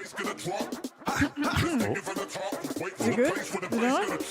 Is it good? You know it?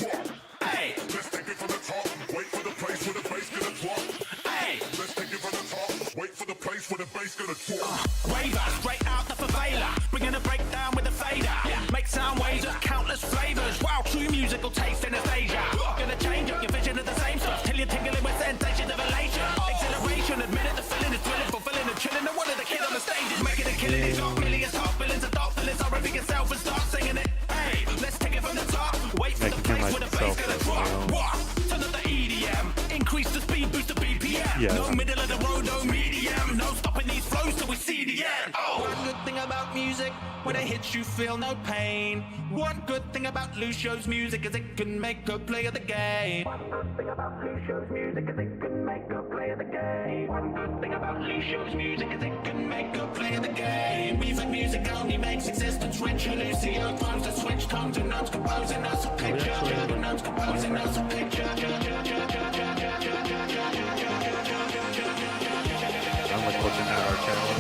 Hey, let's take it from the top. Wait for the place where the bass gonna drop. Hey, let's take it from the top. Wait for the place where the bass gonna drop. Raver, straight out the favela, bringing a breakdown with a fader. Make sound waves of countless flavors. Wow, true musical taste in Asia. Gonna change up your vision of the same stuff till you're tingling with sensations of elation. Exhilaration, admit it, the feeling is thrilling, fulfilling and chilling. And one of the kids on the stage is making a killing. He's got millions, top billions, of dark feelings. So repeat yourself and start singing it. Hey, let's take it from the top. Wait for the place where the bass gonna drop. What? Turn up the EDM, increase the speed, boost the BPM. No middle of the road, no medium. No stopping these flows till we see the end. Oh, one good thing about music, when it hits you feel no pain. One good thing about Lucio's music is it can make a play of the game. One good thing about Lucio's music is it can make a play of the game. One good thing about Lucio's music is it can make a play of the game. We've music only makes existence richer. Lucio throws the switch tones and notes composing us a picture. Notes composing us a picture. I'm like looking at our channel.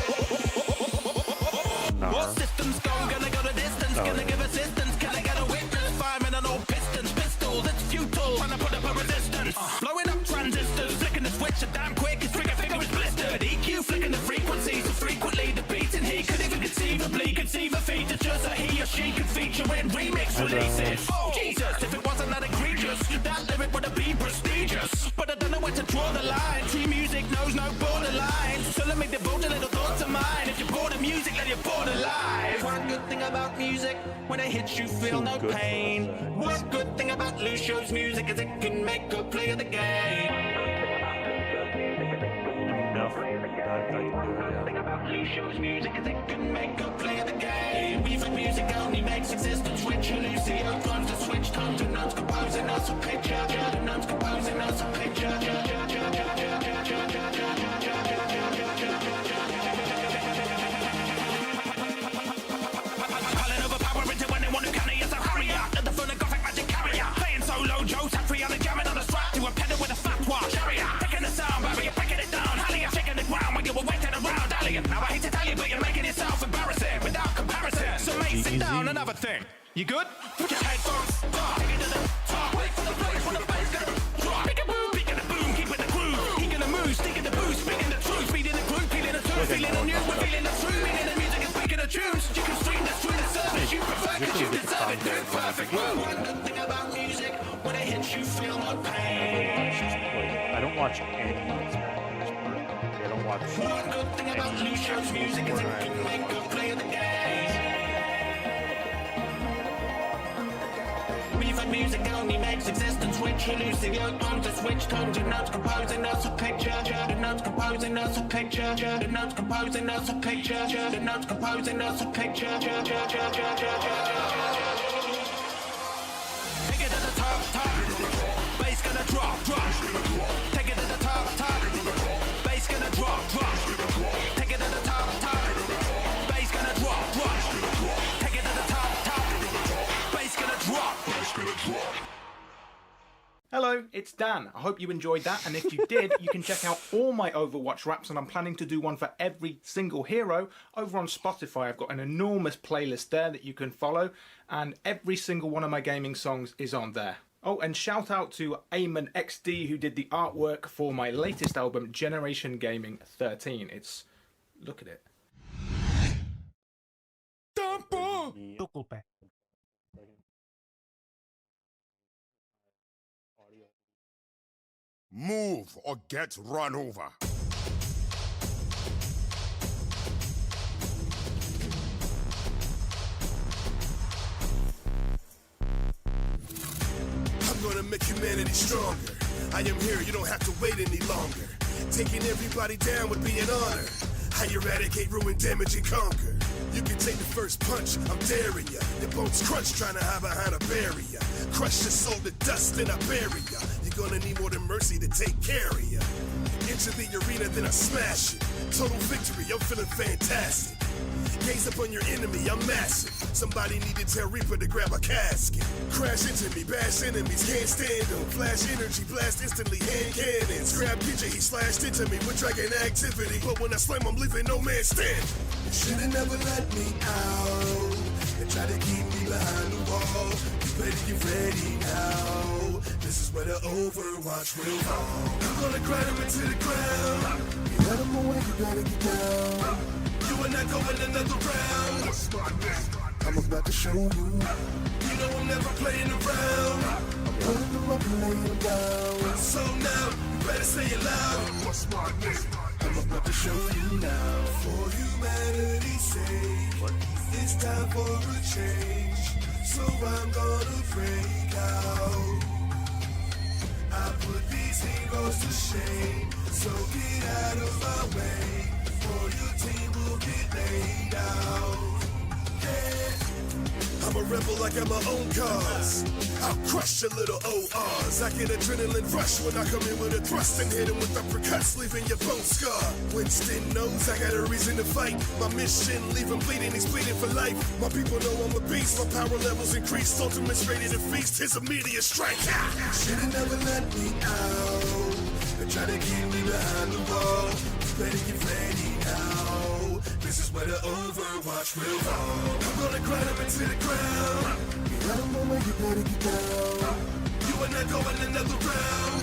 What systems gonna go the distance, gonna give assistance, can I get a witness? Firing on all pistons, pistols, it's futile, trying to put up a resistance. Blowing up transistors, flicking the switch, so damn quick, his trigger finger is blistered. EQ flicking the frequencies, so frequently the beats, and he could even conceivably conceive a feature so he or she could feature in remix releases. Oh Jesus, if it wasn't that egregious, that lyric would have been prestigious. But I don't know where to draw the line, true music knows no borderlines. So let me devote a little thought to mine. If you're bored of music, then you're bored of life. One good thing about music, when it hits you feel no pain. One good thing about Lucio's music is it can make a play of the game. One thing about Lucio's music is it can make a play of the game. We've music only makes existence richer. Lucio throws the switch tones and notes composing us a picture. The notes composing us a picture. Joe Satriani jamming on the strap to a pedal with a fatwa. Chariot, taking the sound barrier, breaking it down. Hallier, shaking the ground when you were waiting around. Alien, now I hate to tell you, but you're making yourself embarrassing without comparison. So mate, sit down, another thing. You good? Put your headphones on. Take it to the top. Wait for the place when the bass gonna drop. Pick a boom, keeping the groove. He gonna move, sticking the boost, speaking the truth, speeding the groove, feeling the truth, feeling the new, we're feeling the truth, meaning the music is speaking the tunes. You can stream this through the service you prefer, cause you deserve it. Do it perfect. One good thing about music, when it hits you feel no pain. I don't watch any music. I don't watch one good thing about Lucio's music is it can make a play of the game. We've music only makes existence richer. Lucio owns the switch tones and notes composing us a picture. The notes composing us a picture. The notes composing us a picture. The notes composing us a picture. Take it to the top. Bass gonna drop. Take it to the top. Bass gonna drop. Take it to the top. Bass gonna drop. Take it to the top. Bass gonna drop. Hello, it's Dan. I hope you enjoyed that, and if you did, you can check out all my Overwatch raps, and I'm planning to do one for every single hero over on Spotify. I've got an enormous playlist there that you can follow, and every single one of my gaming songs is on there. Oh, and shout out to Eamon XD who did the artwork for my latest album, Generation Gaming 13. Look at it. Move or get run over. I'm gonna make humanity stronger. I am here, you don't have to wait any longer. Taking everybody down would be an honor. I eradicate, ruin, damage, and conquer. You can take the first punch, I'm daring ya. Your bones crunch, trying to hide behind a barrier. Crush your soul to dust, then I bury ya. You're gonna need more than mercy to take care of ya. Into the arena, then I smash it. Total victory, I'm feeling fantastic. Gaze up on your enemy, I'm massive. Somebody need to tell Reaper to grab a casket. Crash into me, bash enemies, can't stand them. Flash energy, blast instantly, hand cannons. Grab PJ, he slashed into me with dragon activity. But when I slam, I'm leaving no man standing. You should've never let me out. They try to keep me behind the wall. You better get ready now. This is where the Overwatch will fall. I'm gonna grind them into the ground. You let them away, you better get down. You are not going another round. I'm about to show you. You know I'm never playing around. I'm putting them up and laying them down. So now, you better say it loud. What's my name? I'm about to show you now. For humanity's sake, it's time for a change. So I'm gonna break out. I put these heroes to shame. So get out of my way, or your team will get laid out. I'm a rebel, I got my own cause. I'll crush your little ORs. I get adrenaline rush when I come in with a thrust and hit him with uppercuts, leaving your bone scar. Winston knows I got a reason to fight. My mission, leave him bleeding, he's bleeding for life. My people know I'm a beast, my power levels increased. Ultimate's ready to feast, his immediate strike. Should've never let me out. They try to keep me behind the wall. You better get ready now. This is where the Overwatch will fall. I'm gonna grind them into the ground. You let them know you better get down. You are not going another round.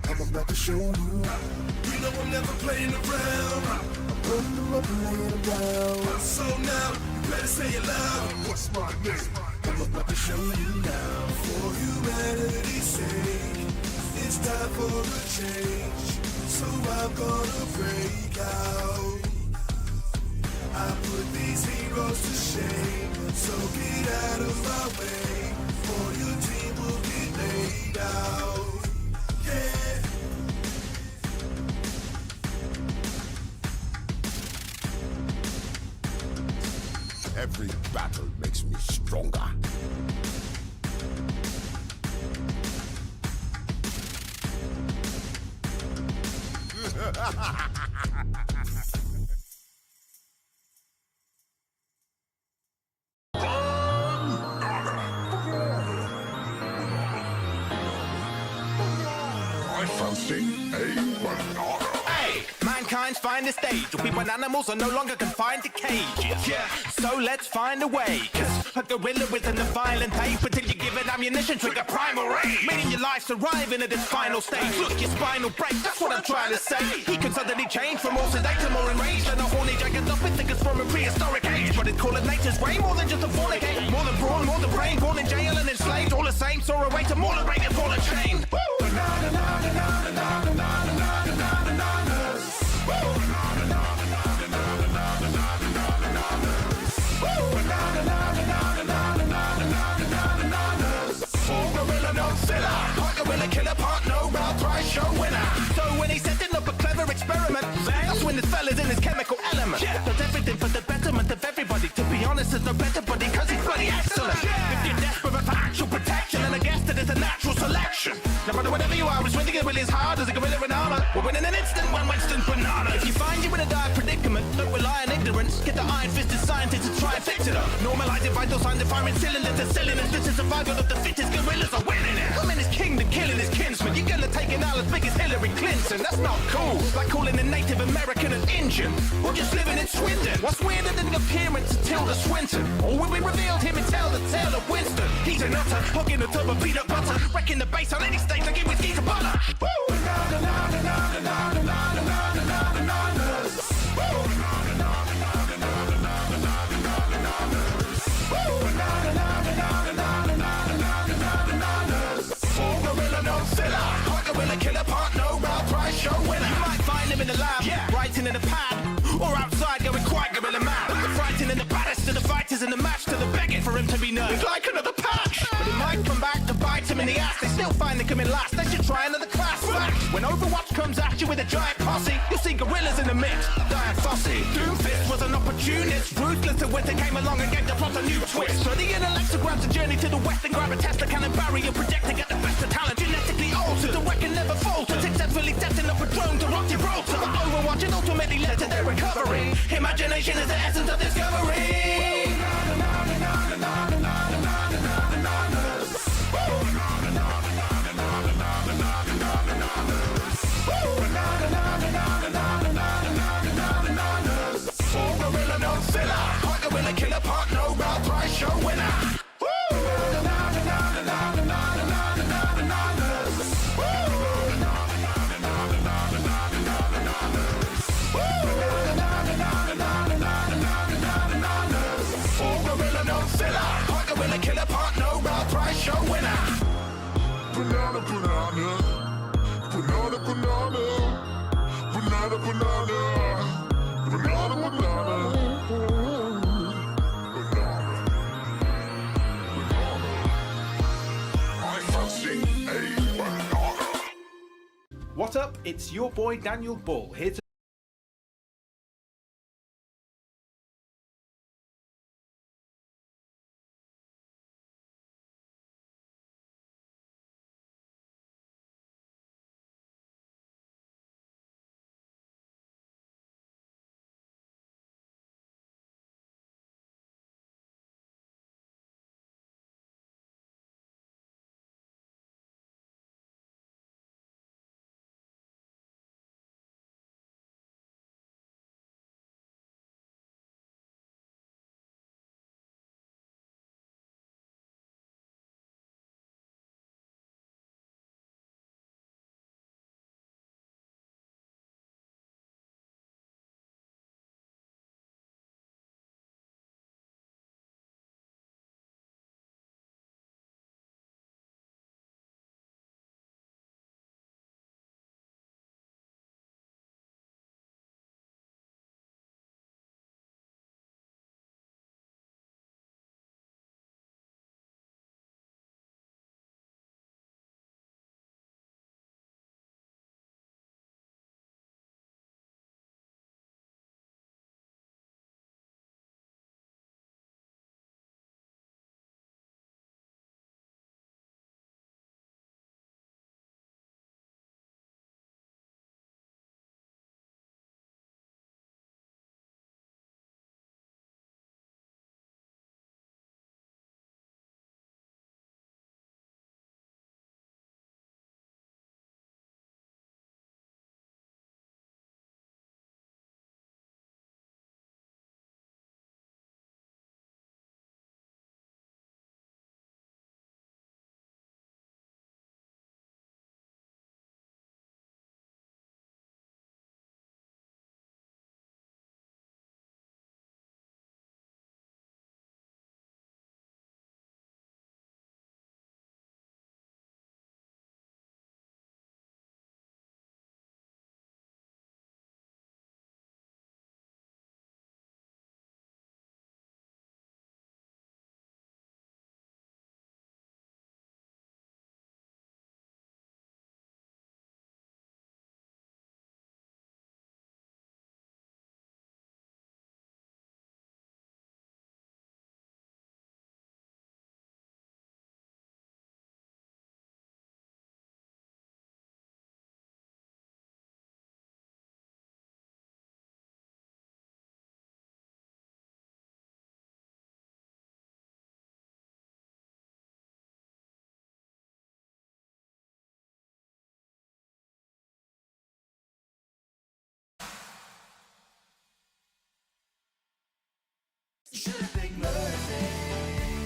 I'm about to show you. You know I'm never playing around. I'm putting them up and laying them down. So now, you better say it loud. What's my name? I'm about to show you now. For humanity's sake, it's time for a change. So I'm gonna break out. I put these heroes to shame. So get out of my way, or your team will get laid out. Yeah. Every battle makes me stronger. I fancy a banana. Hey, mankind's finest stage. We when animals are no longer confined to cages. Yeah, so let's find a way. Cause a gorilla isn't a violent ape until you give it ammunition, trigger primal rage. Meaning your life's arriving at its final stage. Look, your spinal break, that's what I'm trying to say. He can suddenly change from more sedate to more enraged than a horny jagged-up thinkers from a prehistoric age. But it's called nature's way more than just a fornicate. More than brawn, more than brain, born in jail and enslaved. All the same, saw a way to more than break and fall and chain. Gorilla killer part, no round prize show winner. So when he's setting up a clever experiment, that's when this fella's in his chemical element. Does everything for the betterment of everybody. To be honest, there's no better buddy, cause he's bloody excellent. If you're desperate for actual protection, then I guess that it's a natural selection. No matter whatever you are, swinging it really as hard as a gorilla in armor. We'll win in an instant, one Winston banana. If you find you in a dire predicament, don't rely on ignorance. Get the iron-fisted scientists to try and fix it up. Normalizing vital signs and firing cylinders and silliness. This is survival of the fittest, gorillas are winning it. I'm in his kingdom, killing his kinsman. You're gonna take an out as big as Hillary Clinton. That's not cool. Like calling a Native American an Indian, or just living in Swindon. What's weirder than the appearance of Tilda Swinton? Or when we revealed him and tell the tale of Winston. He's a nutter, hugging the tub of peanut butter, wrecking the base on any stage like it was geese butter. Woo! Gorilla killer part, no round prize show winner. You might find him in the lab, writing in a pad, or outside going quite gorilla mad. Frightened in the baddest to the fighters in the match, to the begging for him to be nerfed like another patch. But it might come back to bite him in the ass. They still find they come in last. They should try another class. Fact. When Overwatch comes at you with a giant posse, you'll see gorillas in the mix, dying fussy. Doomfist was an opportunist, ruthless to winter came along and gave the plot a new twist. So the intellectual grabs a journey to the west and grab a Tesla cannon barrier, project to get the best of talent, genetically altered. The weapon never faltered, successfully setting up a drone to rock your rotor. Overwatch and ultimately led to their recovery. Imagination is the essence of discovery. Gorilla, no filler. Gorilla killer part, no route. banana, banana. Banana, banana. Banana. I fancy a banana. What up? It's your boy Daniel Bull here to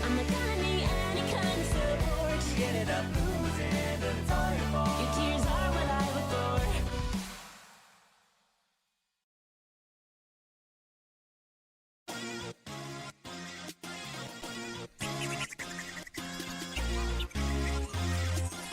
I'm not gonna need any kind of support. You ended up losing, and it's all your fault. Your tears are what I adore.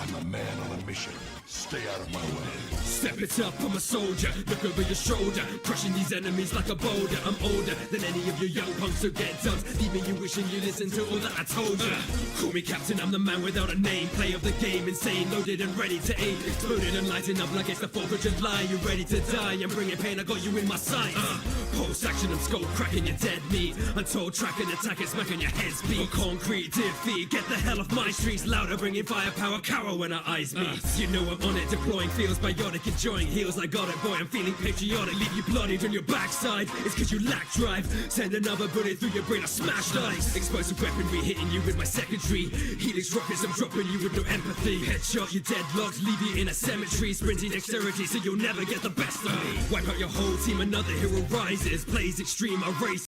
I'm a man on a mission. Stay out of my way. Step it up, I'm a soldier. Look over your shoulder, crushing these enemies like a boulder. I'm older than any of you young punks who get dumped, leaving you wishing you listened to all that I told you. Call me captain, I'm the man without a name. Play of the game, insane, loaded and ready to aim. Exploded and lighting up like it's the 4th of July. You ready to die and bringing pain, I got you in my sights. Post-action, I'm skull cracking your dead meat. Untold tracking, attacking, smacking your heads beat. Concrete defeat, get the hell off my streets. Louder, bringing firepower, cower when our eyes meet. You know I'm on it, deploying feels biotic, enjoying heals. I got it, boy, I'm feeling patriotic. Leave you bloodied on your backside, it's cause you lack drive. Send another bullet through your brain, I smashed ice. Explosive weaponry hitting you with my secondary. Helix rockets, I'm dropping you with no empathy. Headshot, you deadlocked, leave you in a cemetery. Sprinting dexterity, so you'll never get the best of me. Wipe out your whole team, another hero rises. Plays extreme, I race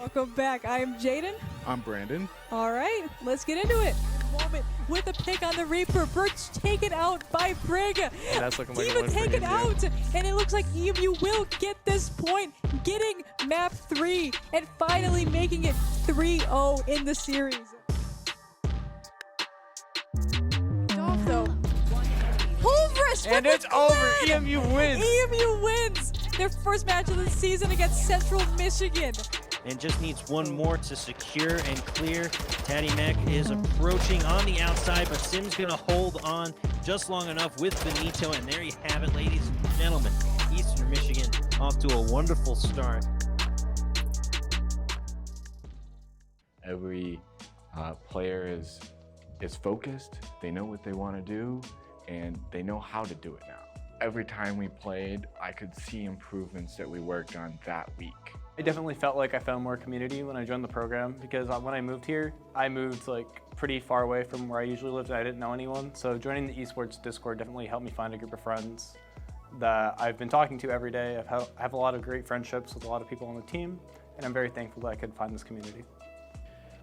Welcome back. I am Jaden. I'm Brandon. All right, let's get into it. Moment with a pick on the Reaper. Birch taken out by Brig. That's looking like a Diva win for taken EMU. out, and it looks like EMU will get this point, getting map 3 and finally making it 3-0 in the series. Off though. Pulveris And with it's the over. win! EMU wins. EMU wins their first match of the season against Central Michigan. And just needs one more to secure and clear. Taddy Mac is approaching on the outside, but Sim's gonna hold on just long enough with Benito, and there you have it, ladies and gentlemen. Eastern Michigan off to a wonderful start. Every player is focused, they know what they want to do, and they know how to do it now. Every time we played, I could see improvements that we worked on that week. I definitely felt like I found more community when I joined the program, because when I moved here, I moved like pretty far away from where I usually lived and I didn't know anyone. So joining the esports Discord definitely helped me find a group of friends that I've been talking to every day. I have a lot of great friendships with a lot of people on the team, and I'm very thankful that I could find this community.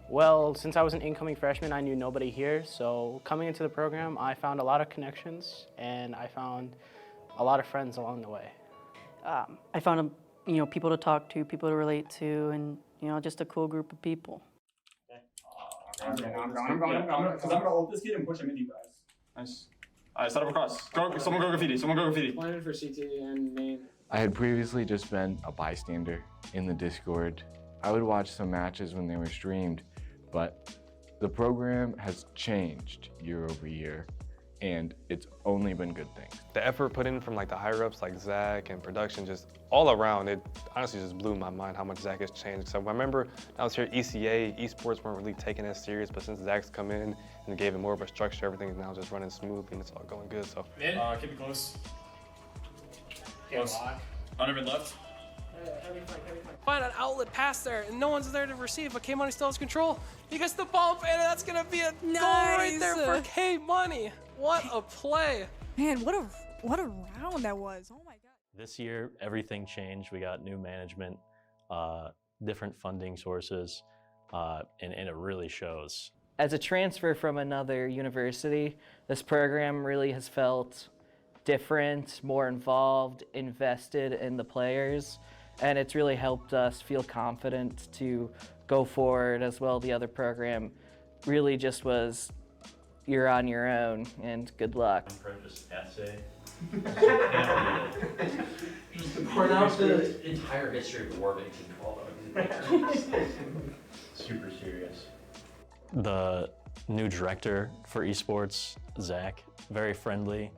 Well, since I was an incoming freshman, I knew nobody here. So coming into the program, I found a lot of connections and I found a lot of friends along the way. I found people to talk to, people to relate to, and just a cool group of people. I'm gonna ult this kid and push him into you guys. Nice. Alright, set up across. Someone go graffiti. Someone go graffiti. Planted for CT and main. I had previously just been a bystander in the Discord. I would watch some matches when they were streamed, but the program has changed year over year, and it's only been good things. The effort put in from like the higher ups like Zach and production, just all around, it honestly just blew my mind how much Zach has changed. So I remember I was here at ECA, esports weren't really taken as serious, but since Zach's come in and gave it more of a structure, everything is now just running smoothly and it's all going good. So Keep it close. Close. Under mid left. Find an outlet pass there, and no one's there to receive, but K-Money still has control. He gets the bump, and that's gonna be a goal right there for K-Money. What a play. Man, what a round that was. Oh my God. This year, everything changed. We got new management, different funding sources, and it really shows. As a transfer from another university, this program really has felt different, more involved, invested in the players, and it's really helped us feel confident to go forward as well. The other program really just was, you're on your own, and good luck. Apprentice essay. Pronounce the entire history of War 1812. Super serious. The new director for esports, Zach, very friendly,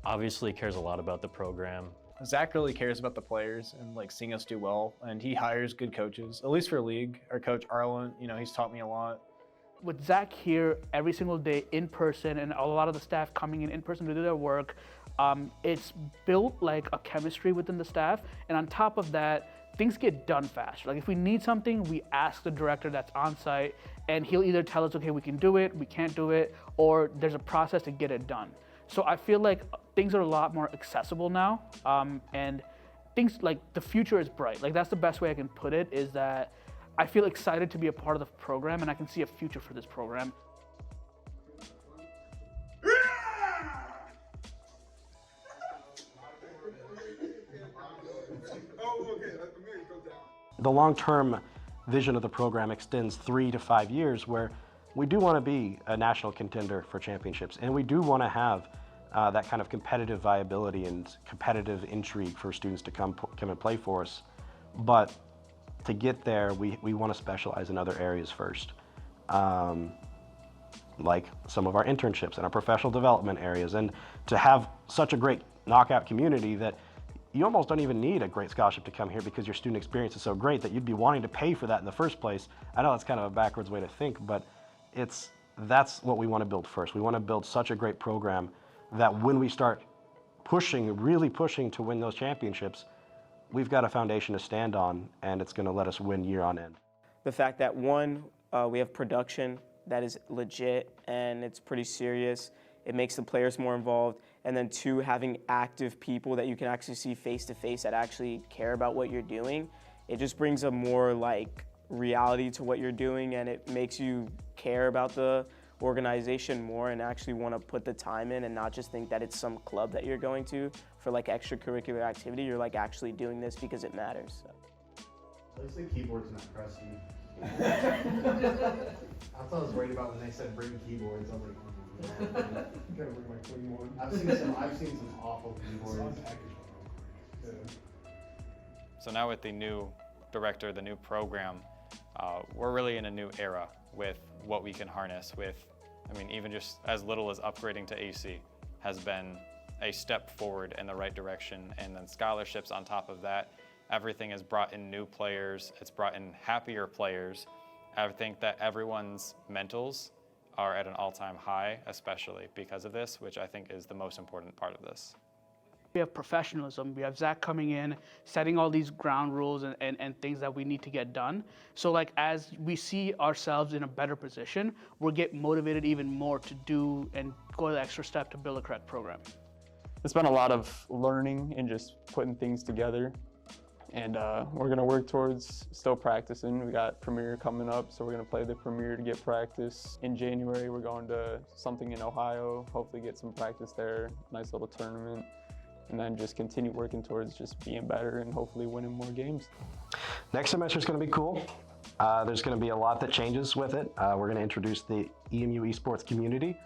obviously cares a lot about the program. Zach really cares about the players and like seeing us do well, and he hires good coaches, at least for league. Our coach Arlen, he's taught me a lot. With Zach here every single day in person and a lot of the staff coming in person to do their work, it's built like a chemistry within the staff, and on top of that, things get done fast. Like if we need something, we ask the director that's on site, and he'll either tell us, okay, we can do it, we can't do it, or there's a process to get it done. So I feel like things are a lot more accessible now, and things like the future is bright. Like that's the best way I can put it, is that I feel excited to be a part of the program, and I can see a future for this program. The long-term vision of the program extends 3 to 5 years, where we do want to be a national contender for championships, and we do want to have that kind of competitive viability and competitive intrigue for students to come and play for us. But to get there, we want to specialize in other areas first, like some of our internships and our professional development areas, and to have such a great knockout community that you almost don't even need a great scholarship to come here, because your student experience is so great that you'd be wanting to pay for that in the first place. I know that's kind of a backwards way to think, but that's what we want to build first. We want to build such a great program that when we start really pushing to win those championships, we've got a foundation to stand on, and it's going to let us win year on end. The fact that one, we have production that is legit and it's pretty serious. It makes the players more involved. And then two, having active people that you can actually see face to face that actually care about what you're doing it just brings a more like reality to what you're doing, and it makes you care about the organization more and actually want to put the time in and not just think that it's some club that you're going to for like extracurricular activity. You're like actually doing this because it matters. So. At least the keyboard's not crusty. That's what I was worried about when they said bring keyboards. I was like, oh, gotta bring my clean one. I've seen some awful keyboards. So now with the new director, the new program, we're really in a new era with what we can harness with, I mean, even just as little as upgrading to AC has been a step forward in the right direction. And then scholarships on top of that, everything has brought in new players, it's brought in happier players. I think that everyone's mentals are at an all-time high, especially because of this, which I think is the most important part of this. We have professionalism. We have Zach coming in, setting all these ground rules and things that we need to get done. So like as we see ourselves in a better position, we'll get motivated even more to do and go the extra step to build a correct program. It's been a lot of learning and just putting things together. And we're gonna work towards still practicing. We got Premier coming up, so we're gonna play the Premier to get practice. In January, we're going to something in Ohio, hopefully get some practice there, nice little tournament. And then just continue working towards just being better and hopefully winning more games. Next semester is going to be cool. There's going to be a lot that changes with it. We're going to introduce the EMU esports community.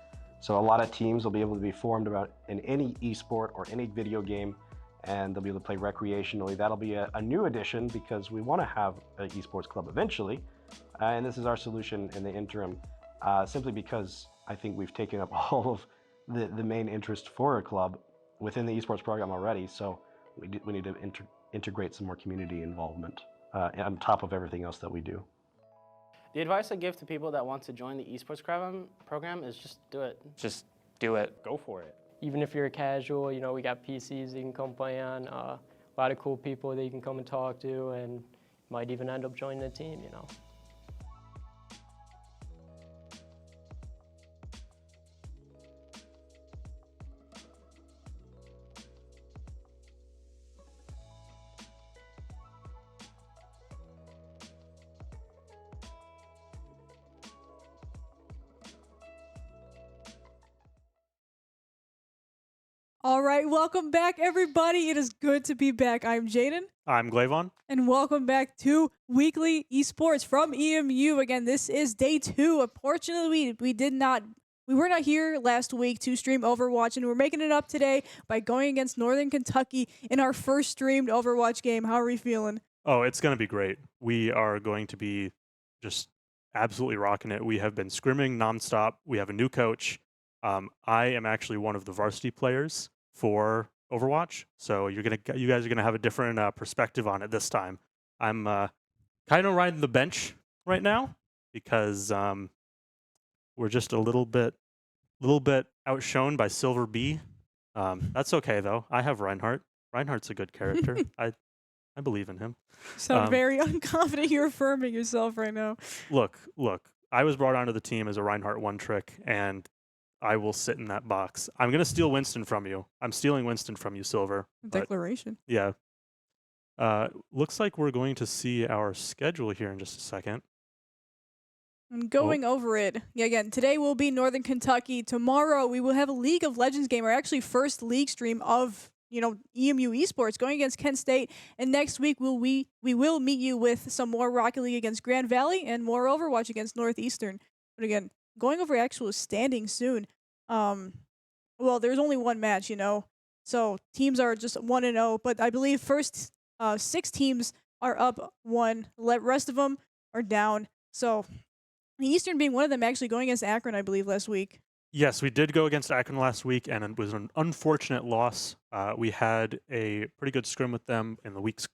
So a lot of teams will be able to be formed about in any esport or any video game, and they'll be able to play recreationally. That'll be a new addition because we want to have an esports club eventually. And this is our solution in the interim, simply because I think we've taken up all of the main interest for a club within the esports program already, so we need to integrate some more community involvement on top of everything else that we do. The advice I give to people that want to join the esports program is just do it. Just do it. Go for it. Even if you're a casual, you know, we got PCs that you can come play on, a lot of cool people that you can come and talk to, and might even end up joining the team, you know. All right, welcome back, everybody. It is good to be back. I'm Jaden. I'm Glavon. And welcome back to Weekly Esports from EMU. Again, this is day 2. Unfortunately, we were not here last week to stream Overwatch, and we're making it up today by going against Northern Kentucky in our first streamed Overwatch game. How are we feeling? Oh, it's going to be great. We are going to be just absolutely rocking it. We have been scrimming nonstop. We have a new coach. I am actually one of the varsity players for Overwatch, so you guys are gonna have a different perspective on it this time. I'm kind of riding the bench right now because we're just a little bit outshone by Silver B. That's okay though. I have Reinhardt. Reinhardt's a good character. I believe in him. Sound very unconfident. You're affirming yourself right now. Look. I was brought onto the team as a Reinhardt one trick, and I will sit in that box. I'm going to steal Winston from you. I'm stealing Winston from you, Silver. Declaration. Yeah. Looks like we're going to see our schedule here in just a second. And going over it, again, today will be Northern Kentucky. Tomorrow we will have a League of Legends game, our actually first league stream of, EMU Esports going against Kent State. And next week we will meet you with some more Rocket League against Grand Valley and more Overwatch against Northeastern. But again, going over actual standings soon. Well, there's only one match, so teams are just 1-0. But I believe first 6 teams are up 1. The rest of them are down. So the Eastern being one of them, actually going against Akron, I believe, last week. Yes, we did go against Akron last week, and it was an unfortunate loss. We had a pretty good scrim with them in the weeks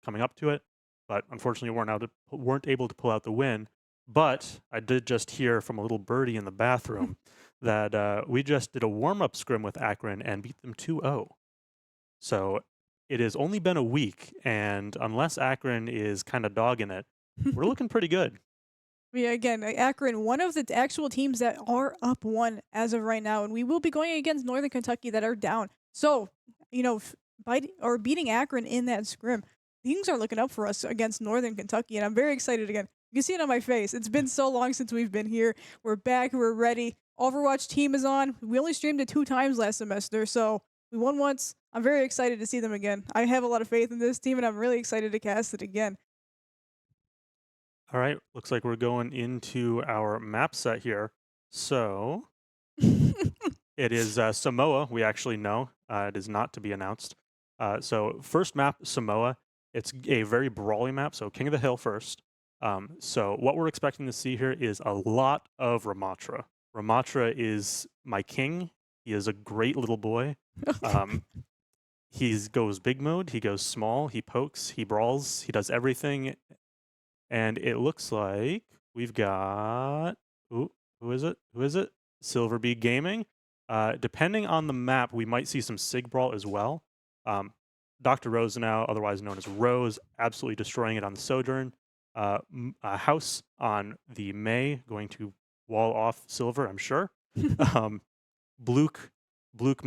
coming up to it, but unfortunately weren't able to pull out the win. But I did just hear from a little birdie in the bathroom that we just did a warm-up scrim with Akron and beat them 2-0. So it has only been a week, and unless Akron is kind of dogging it, we're looking pretty good. Yeah, again, Akron, one of the actual teams that are up 1 as of right now, and we will be going against Northern Kentucky that are down. So, beating Akron in that scrim things are looking up for us against Northern Kentucky, and I'm very excited again. You can see it on my face. It's been so long since we've been here. We're back. We're ready. Overwatch team is on. We only streamed it 2 times last semester, so we won once. I'm very excited to see them again. I have a lot of faith in this team, and I'm really excited to cast it again. All right, looks like we're going into our map set here. So it is Samoa, we actually know. It is not to be announced. So first map, Samoa. It's a very brawly map, so King of the Hill first. So what we're expecting to see here is a lot of Ramatra. Ramatra is my king. He is a great little boy. He goes big mode, he goes small, he pokes, he brawls, he does everything. And it looks like we've got, who is it? Who is it? Silverbeak Gaming. Depending on the map, we might see some Sig Brawl as well. Dr. Rosenau, otherwise known as Rose, absolutely destroying it on the Sojourn. House on the May, going to wall off Silver, I'm sure. Bluke, Bluke.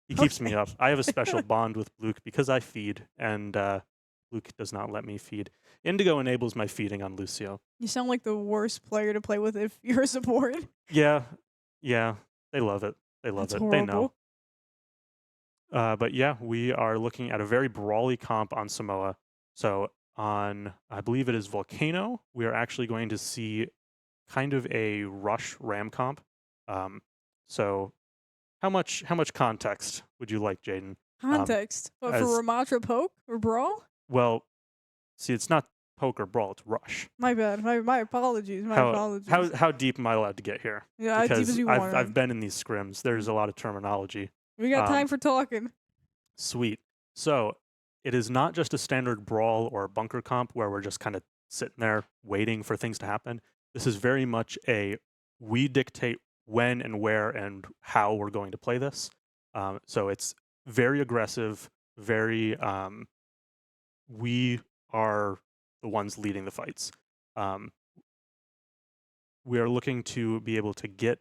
He keeps me up. I have a special bond with Bluke because I feed, and Luke does not let me feed. Indigo enables my feeding on Lucio. You sound like the worst player to play with if you're a support. Yeah, they love it. They love That's it. They horrible. know. But yeah, we are looking at a very brawly comp on Samoa. So on, I believe it is Volcano, we are actually going to see kind of a rush ram comp. So how much context would you like, Jaden? Context? What, for Ramatra poke or brawl? Well, see, it's not poke or brawl, it's rush. My bad. My apologies. My apologies. How deep am I allowed to get here? Yeah, as deep as you want. I've been in these scrims. There's a lot of terminology. We got time for talking. Sweet. So it is not just a standard brawl or bunker comp where we're just kind of sitting there waiting for things to happen. This is very much we dictate when and where and how we're going to play this. So it's very aggressive, very we are the ones leading the fights. We are looking to be able to get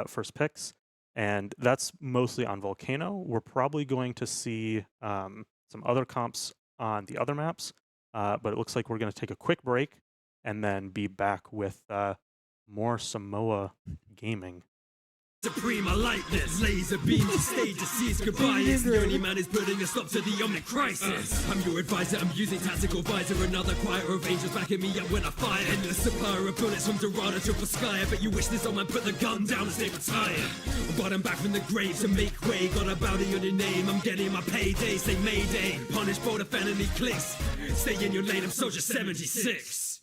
first picks, and that's mostly on Volcano. We're probably going to see some other comps on the other maps, but it looks like we're going to take a quick break and then be back with more Samoa gaming. Supreme, I like this. Laser beams, the stage to seize goodbye. It's the only man is putting a stop to the omnic crisis. I'm your advisor, I'm using tactical visor. Another choir of angels backing me up when I fire. Endless supply of bullets from Dorado to Pascaya. But you wish this old man put the gun down and stay retired. But I'm back from the grave to make way. Got a bounty on your name, I'm getting my payday. Say Mayday, punish both the enemy clicks. Stay in your lane, I'm Soldier 76.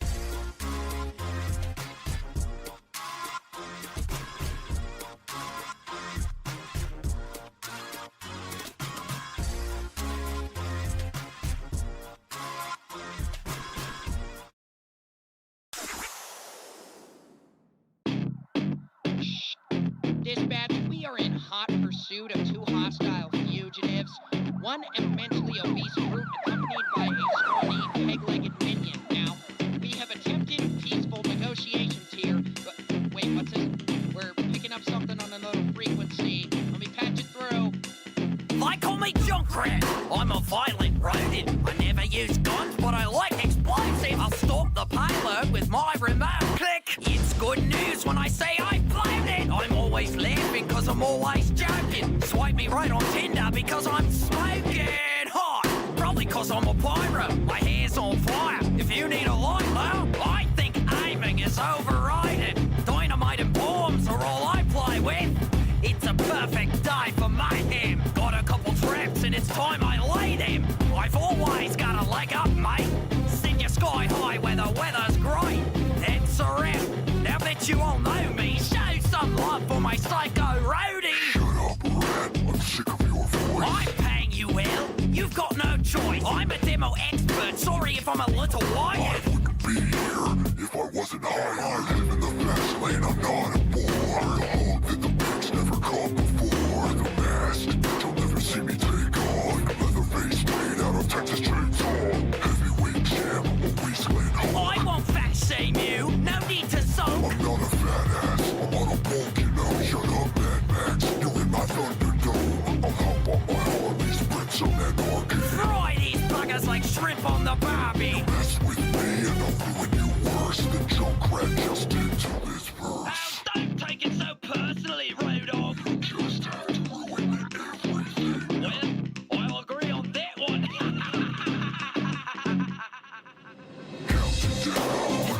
Dispatch, we are in hot pursuit of 2 hostile fugitives. One immensely obese brute accompanied by a scrawny, peg-legged minion. Now, we have attempted peaceful negotiations here, but wait, what's this? We're picking up something on another frequency. Let me patch it through. They call me Junkrat. I'm a violent rodent. I never use guns, but I like explosives. I'll stalk the payload with my remote. Click. It's good news when I say I blown it. I'm always laughing because I'm always joking. Swipe me right on Tinder because I'm smoking hot. Probably because I'm a pyro. My hair's on fire. If you need a light, though, I think aiming is overrated. Dynamite and bombs are all I play with. It's a perfect day for mayhem. Got a couple traps and it's time I lay them. I've always got a leg up, mate. Send you sky high where the weather's great. Heads around. Now that you all know me, show some love for my psycho roadie. Shut up, rat. I'm sick of your voice. I'm paying you well. You've got no choice. I'm a demo expert. Sorry if I'm a little wired. I wouldn't be here if I wasn't hired. I live in the fast lane. I'm not a bore. The hog that the pigs never caught before. The mask that you'll never see me take on. Leather face made out of Texas chainsaw. Heavyweight jam, a wasteland hog. I won't fat shame you. No need to soak. I'm not a fat ass. I'm on a bulk, you know. Shut up, Mad Max. You're in my Thunderdome. I'll hop on my Harley, sprint some anarchy. rip on the Barbie. Mess with me and I'll ruin you worse than Junkrat just did to this verse. Oh, don't take it so personally, Road Dog. You just had to ruin everything. Well, I'll agree on that one.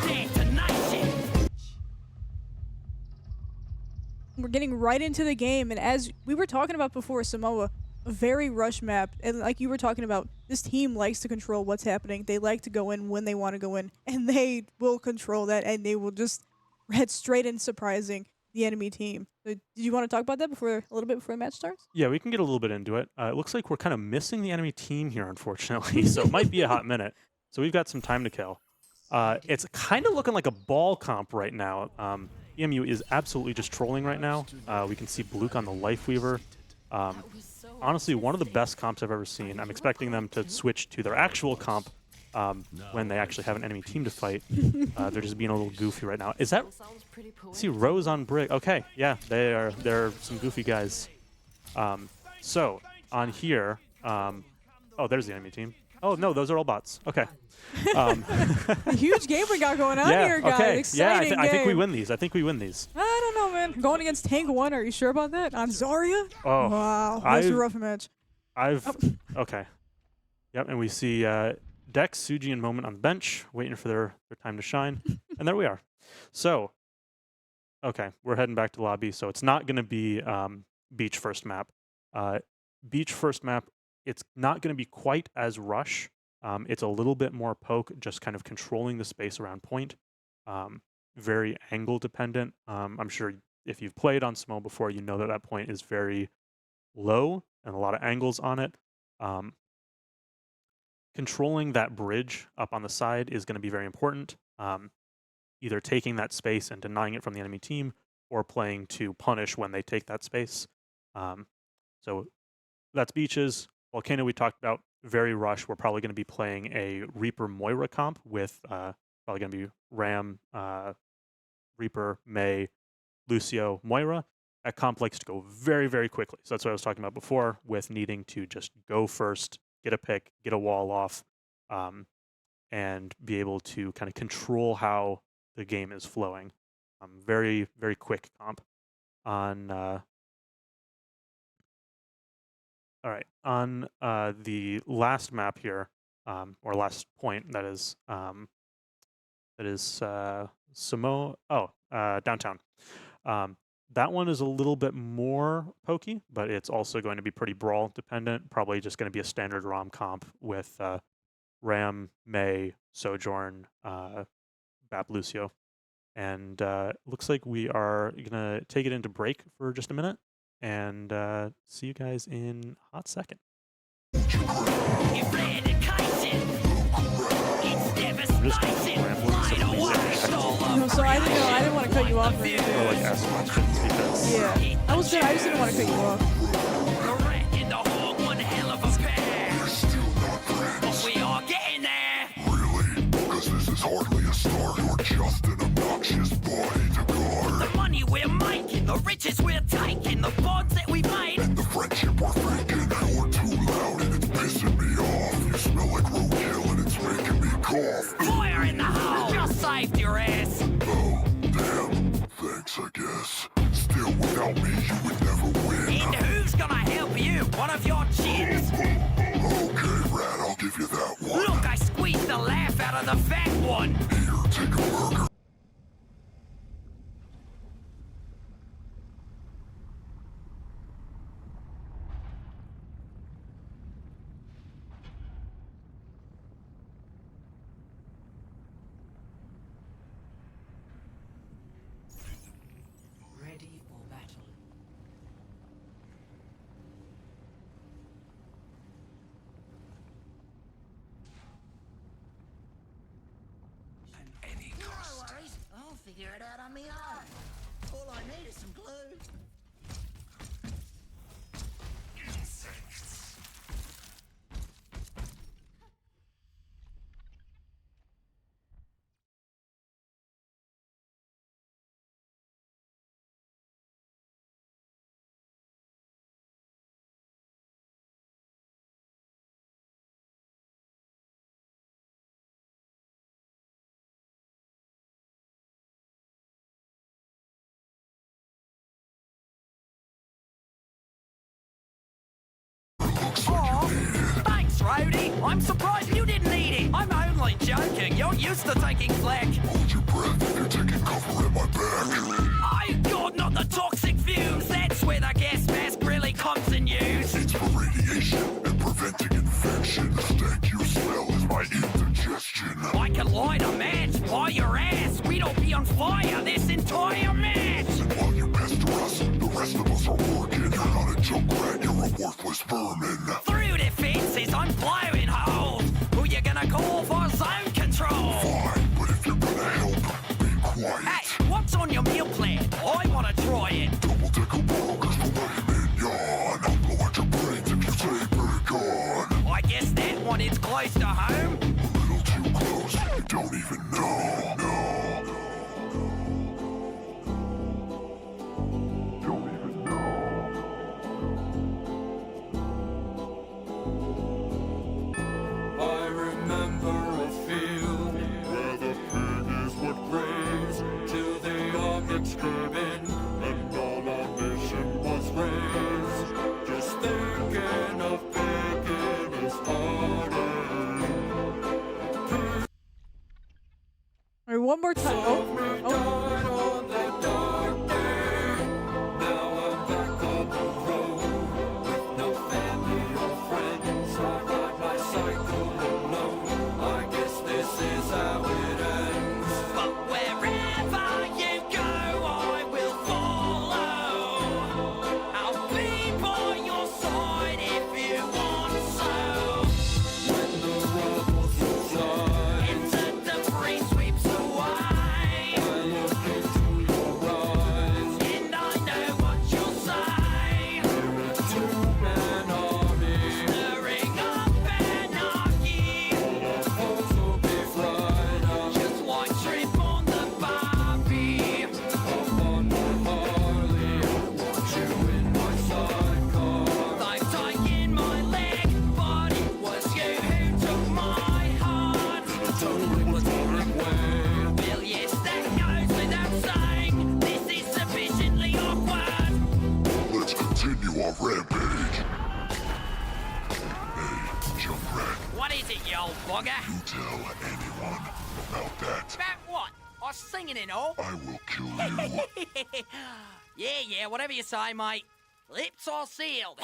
Detonation. We're getting right into the game, and as we were talking about before, Samoa, a very rush map, and like you were talking about, this team likes to control what's happening. They like to go in when they want to go in, and they will control that, and they will just head straight in, surprising the enemy team. So did you want to talk about that a little bit before the match starts? Yeah, we can get a little bit into it. It looks like we're kind of missing the enemy team here, unfortunately, so it might be a hot minute. So we've got some time to kill. It's kind of looking like a ball comp right now. EMU is absolutely just trolling right now. We can see Bluk on the Lifeweaver. Honestly, one of the best comps I've ever seen. I'm expecting them to switch to their actual comp when they actually have an enemy team to fight. They're just being a little goofy right now. Is that... See Rose on Brick. Okay, yeah, they're some goofy guys. So, on here... oh, there's the enemy team. Oh, no, those are all bots. Okay. A huge game we got going on here, guys. Okay. Exciting yeah, I think we game. win these. I think we win these. I don't know, man. Going against Tank 1, are you sure about that? On Zarya? Oh. Wow, that's a rough match. Okay. Yep, and we see Dex, Suji, and Moment on the bench, waiting for their time to shine. And there we are. So, okay, we're heading back to lobby. So it's not going to be Beach first map. Beach first map, it's not going to be quite as rush. It's a little bit more poke, just kind of controlling the space around point. Very angle dependent. I'm sure if you've played on Smo before, you know that that point is very low and a lot of angles on it. Controlling that bridge up on the side is going to be very important. Either taking that space and denying it from the enemy team, or playing to punish when they take that space. So that's Beaches. Volcano we talked about, very rush. We're probably going to be playing a Reaper Moira comp with probably going to be Ram, Reaper, May, Lucio, Moira. That comp likes to go very, very quickly. So that's what I was talking about before, with needing to just go first, get a pick, get a wall off, and be able to kind of control how the game is flowing. Very, very quick comp. All right, on the last map here, or last point, that is Samo. Downtown. That one is a little bit more pokey, but it's also going to be pretty brawl dependent. Probably just going to be a standard ROM comp with Ram, May, Sojourn, Bap, Lucio. And looks like we are going to take it into break for just a minute and see you guys in a hot second. I'm just rambling some of these No, so I didn't want to cut you off or anything. Or like ask questions because... Yeah, I just didn't want to cut you off. Hardly a start, you're just an obnoxious bodyguard. The money we're making, the riches we're taking, the bonds that we made, and the friendship we're faking. You're too loud and it's pissing me off. You smell like roadkill and it's making me cough. Fire in the hole, just saved your ass. Oh, damn, thanks I guess. Still, without me you would never win. And who's gonna help you? One of your chins? Okay, Rat, I'll give you that one. Look, I squeezed the laugh out of the fat one. Here, take a burger. Ready for battle. Any cost. No worries, I'll figure it out on my own. All I need is some glue. roadie. I'm surprised you didn't eat it. I'm only joking. You're used to taking flack. Hold your breath if you're taking cover at my back. Oh God, not the toxic fumes. That's where the gas mask really comes in use. It's for radiation and preventing infection. The stank you smell is my indigestion. I can light a match by your ass. We'd all be on fire this entire match. And while you pester us, the rest of us are working. You're not a junkrat, you're a worthless vermin. Through the fences, I'm blowing holes. Who you gonna call for zone control? Fine, but if you're gonna help, be quiet. Hey, what's on your meal plan? I wanna try it. Double-decker burgers for my mignon. I'll blow out your brains if you say bacon. I guess that one is close to home. A little too close, you don't even know. Don't even know. I remember a field where the pig is what brings till the objects came in and all our mission was raised. Just thinking of picking his heartache. All right, one more time. Died on that dark day. Now I'm back on the road with no family or friends. I ride my cycle alone. I guess this is how it ends. But wherever you go, I will follow. I'll be by your side if you want so. When the rubble subsides, Into debris sweeps away. I look into your eyes. And I know what you'll say. We're a two-man army. Stirring up anarchy. All our foes will be fried up. Just like shrimp on the barbie. Up on my Harley, I want you in my sidecar. They've taken my leg, but it was you who took my heart. Totally platonic way. Well, yes, that goes without saying. This is sufficiently awkward. Let's continue our rampage. Hey, Junkrat, What is it, you old bugger? you tell anyone about that. About what? I was singing and all. I will kill you. Yeah, whatever you say, mate. Lips are sealed.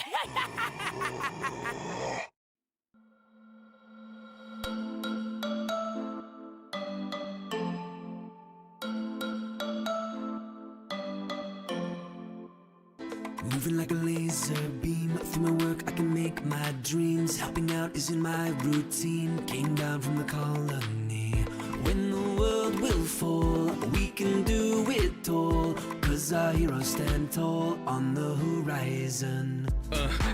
Moving like a laser beam through my work, I can make my dreams. Helping out is in my routine. Came down from the colony. When the world will fall, we can do it all. 'Cause our heroes stand tall on the horizon.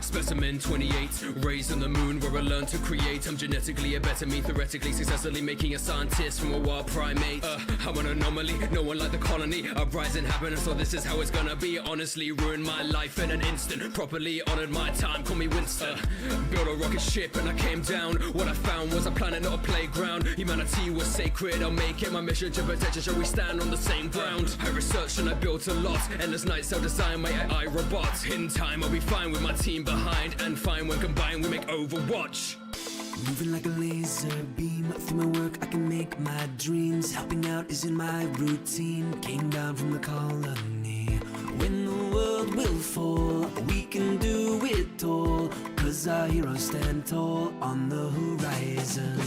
Specimen 28, raised on the moon where I learned to create. I'm genetically a better me, theoretically successfully making a scientist from a wild primate. I'm an anomaly, no one like the colony. Uprising happened, so this is how it's gonna be. Honestly, ruined my life in an instant. Properly honored my time, call me Winston. Built a rocket ship and I came down. What I found was a planet, not a playground. Humanity was sacred, I'll make it my mission to protect it. Shall we stand on the same ground? I researched and I built a lot. Endless nights, self-design my AI robots. In time, I'll be fine with my team behind, and fine when combined we make Overwatch. Moving like a laser beam through my work, I can make my dreams. Helping out is in my routine. Came down from the colony. When the world will fall, we can do it all. 'Cause our heroes stand tall on the horizon.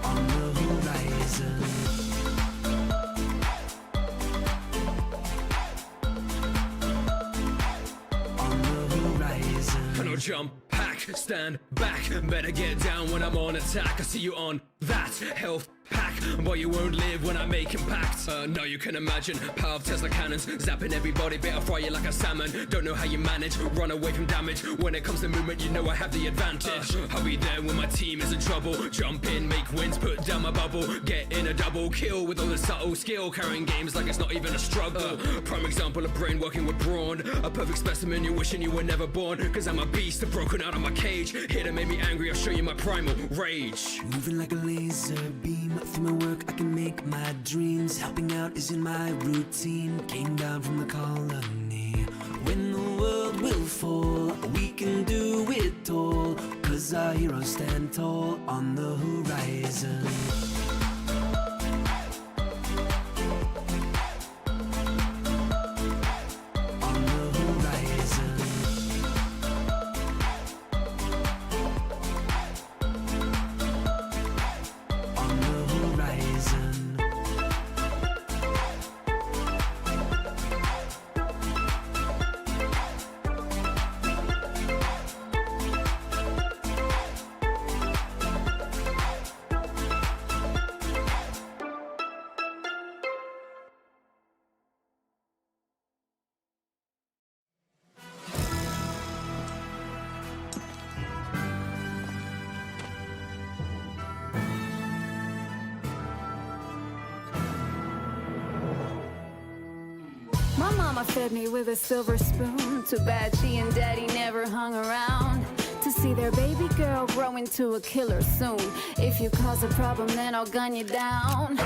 On the horizon. On the horizon. No jump, pack, stand back. Better get down when I'm on attack. I see you on that health pack, but you won't live when I make impact. Now you can imagine power of Tesla cannons zapping everybody. Better fry you like a salmon. Don't know how you manage, run away from damage. When it comes to movement, you know I have the advantage. I'll be there when my team is in trouble. Jump in, make wins, put down my bubble. Get in a double kill with all the subtle skill. Carrying games like it's not even a struggle. Prime example of brain working with brawn. A perfect specimen, you're wishing you were never born. 'Cause I'm a beast, broken out of my cage. Here to make me angry, I'll show you my primal rage. Moving like a laser beam through my work, I can make my dreams. Helping out is in my routine. Came down from the colony. on the horizon. On the horizon. On the horizon. My mama fed me with a silver spoon. Too bad she and daddy never hung around to see their baby girl grow into a killer soon. If you cause a problem, then I'll gun you down.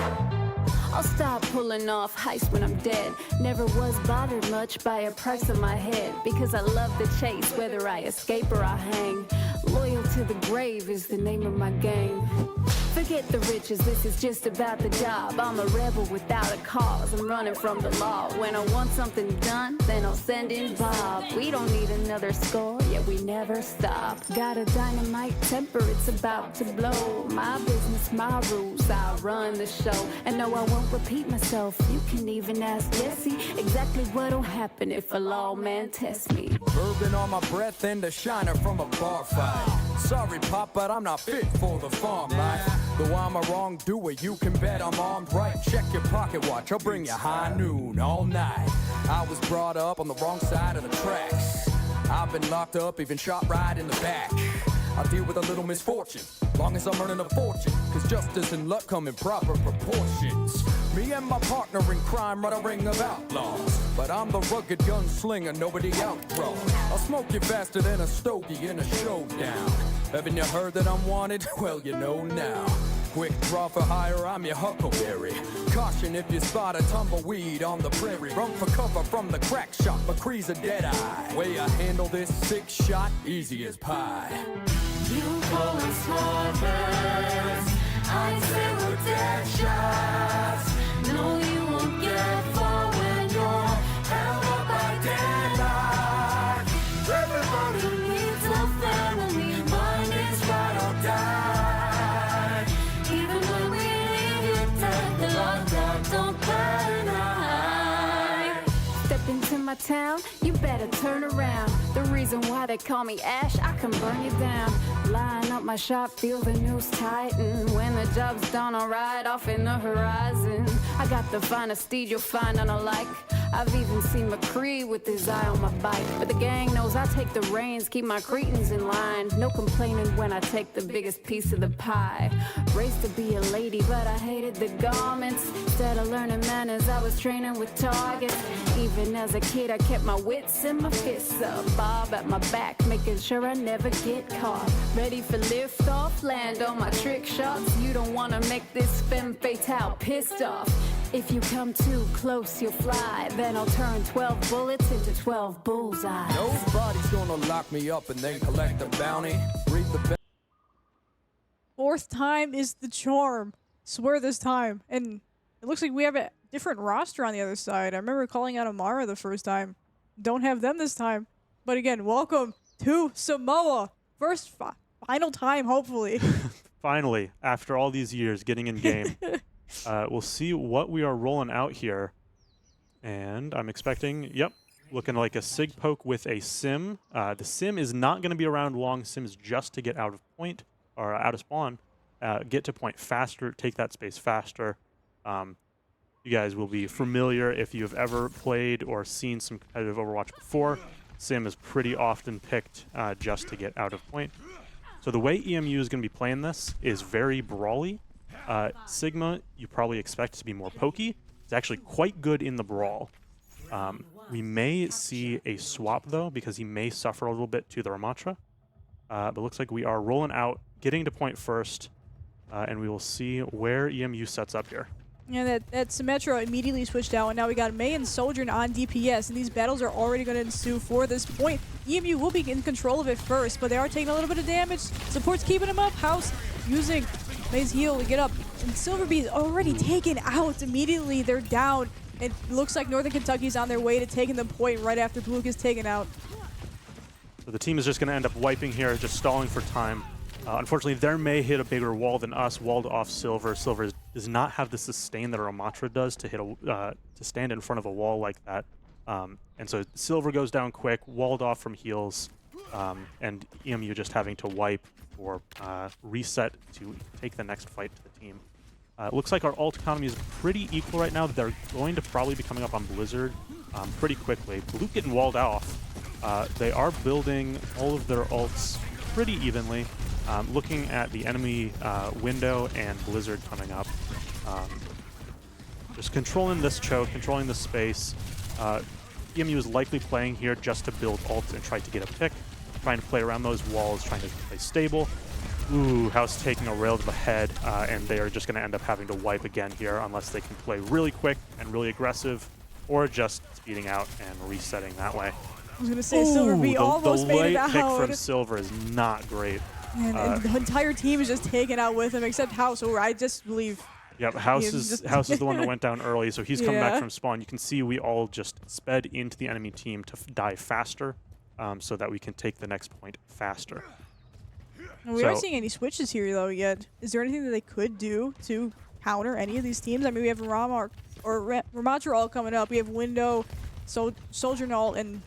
I'll stop pulling off heists when I'm dead. Never was bothered much by a price on my head, because I love the chase, whether I escape or I hang. Loyal to the grave is the name of my game. Forget the riches, this is just about the job. I'm a rebel without a cause, I'm running from the law. When I want something done, then I'll send in Bob. We don't need another score, yet we never stop. Got a dynamite temper, it's about to blow. My business, my rules, I run the show. And no, I won't repeat myself, you can even ask Jesse exactly what'll happen if a lawman tests me. Bourbon on my breath and a shiner from a bar fight. Sorry, Pop, but I'm not fit for the farm life. Though I'm a wrongdoer, you can bet I'm armed right. Check your pocket watch, I'll bring you high noon all night. I was brought up on the wrong side of the tracks. I've been locked up, even shot right in the back. I deal with a little misfortune, long as I'm earning a fortune. Cause justice and luck come in proper proportions. Me and my partner in crime run a ring of outlaws. But I'm the rugged gunslinger nobody outdraws. I'll smoke you faster than a stogie in a showdown. Haven't you heard that I'm wanted? Well, you know now. Quick draw for hire, I'm your huckleberry. Caution if you spot a tumbleweed on the prairie. Run for cover from the crack shop, McCree's a dead eye. Way I handle this 6-shot, easy as pie. You call us small birds, I say we're dead shots. No, you won't get far when you're held up by daylight. Everybody needs a family, mine is ride or die. Even when we leave you dead, the lockdown don't burn high. Step into my town, you better turn around. The reason why they call me Ash, I can burn you down. Line up my shop, feel the noose tighten. When the job's done, I'll ride off in the horizon. I got the finest steed you'll find on a like. I've even seen McCree with his eye on my bike. But the gang knows I take the reins, keep my cretins in line. No complaining when I take the biggest piece of the pie. Raised to be a lady, but I hated the garments. Instead of learning manners, I was training with targets. Even as a kid, I kept my wits and my fists up. Bob at my back, making sure I never get caught. Ready for lift off, land on my trick shots. You don't wanna make this femme fatale pissed off. If you come too close, you'll fly. Then I'll turn 12 bullets into 12 bullseyes. Nobody's gonna lock me up and then collect the bounty. Read the Fourth time is the charm. Swear this time. And it looks like we have a different roster on the other side. I remember calling out Amara the first time. Don't have them this time. But again, welcome to Samoa. First final time, hopefully. Finally, after all these years, getting in game. We'll see what we are rolling out here. And I'm expecting, yep, looking like a Sig Poke with a Sim. The Sim is not going to be around long. Sim is just to get out of point, or out of spawn. Get to point faster, take that space faster. You guys will be familiar if you've ever played or seen some competitive Overwatch before. Sim is pretty often picked just to get out of point. So the way EMU is going to be playing this is very brawly. Sigma, you probably expect to be more pokey. It's actually quite good in the brawl. We may see a swap, though, because he may suffer a little bit to the Ramatra. But looks like we are rolling out, getting to point first, and we will see where EMU sets up here. Yeah, that Symmetra immediately switched out, and now we got Mei and Sojourn on DPS, and these battles are already going to ensue for this point. EMU will be in control of it first, but they are taking a little bit of damage. Support's keeping him up. House using May's heal to get up. And Silverbee's already taken out immediately. They're down. It looks like Northern Kentucky's on their way to taking the point right after Blue is taken out. So the team is just going to end up wiping here, just stalling for time. Unfortunately, their May hit a bigger wall than us, walled off Silver. Silver does not have the sustain that Ramatra does to hit to stand in front of a wall like that. And so Silver goes down quick, walled off from heals, and EMU just having to wipe or reset to take the next fight to the team. It looks like our ult economy is pretty equal right now. They're going to probably be coming up on Blizzard pretty quickly. Blue getting walled off. They are building all of their ults pretty evenly. Looking at the enemy window and Blizzard coming up. Just controlling this choke, controlling this space. EMU is likely playing here just to build ults and try to get a pick, trying to play around those walls, trying to play stable. Ooh, House taking a rail to the head, and they are just going to end up having to wipe again here unless they can play really quick and really aggressive, or just speeding out and resetting that way. I was going to say, Silverbee almost made it out. The late pick from Silver is not great. And the entire team is just taken out with him, except House, who I just believe. Yep, House is the one that went down early, so he's coming back from spawn. You can see we all just sped into the enemy team to die faster, so that we can take the next point faster. We aren't seeing any switches here, though, yet. Is there anything that they could do to counter any of these teams? I mean, we have Ramatra all coming up. We have Window, Soldier Null, and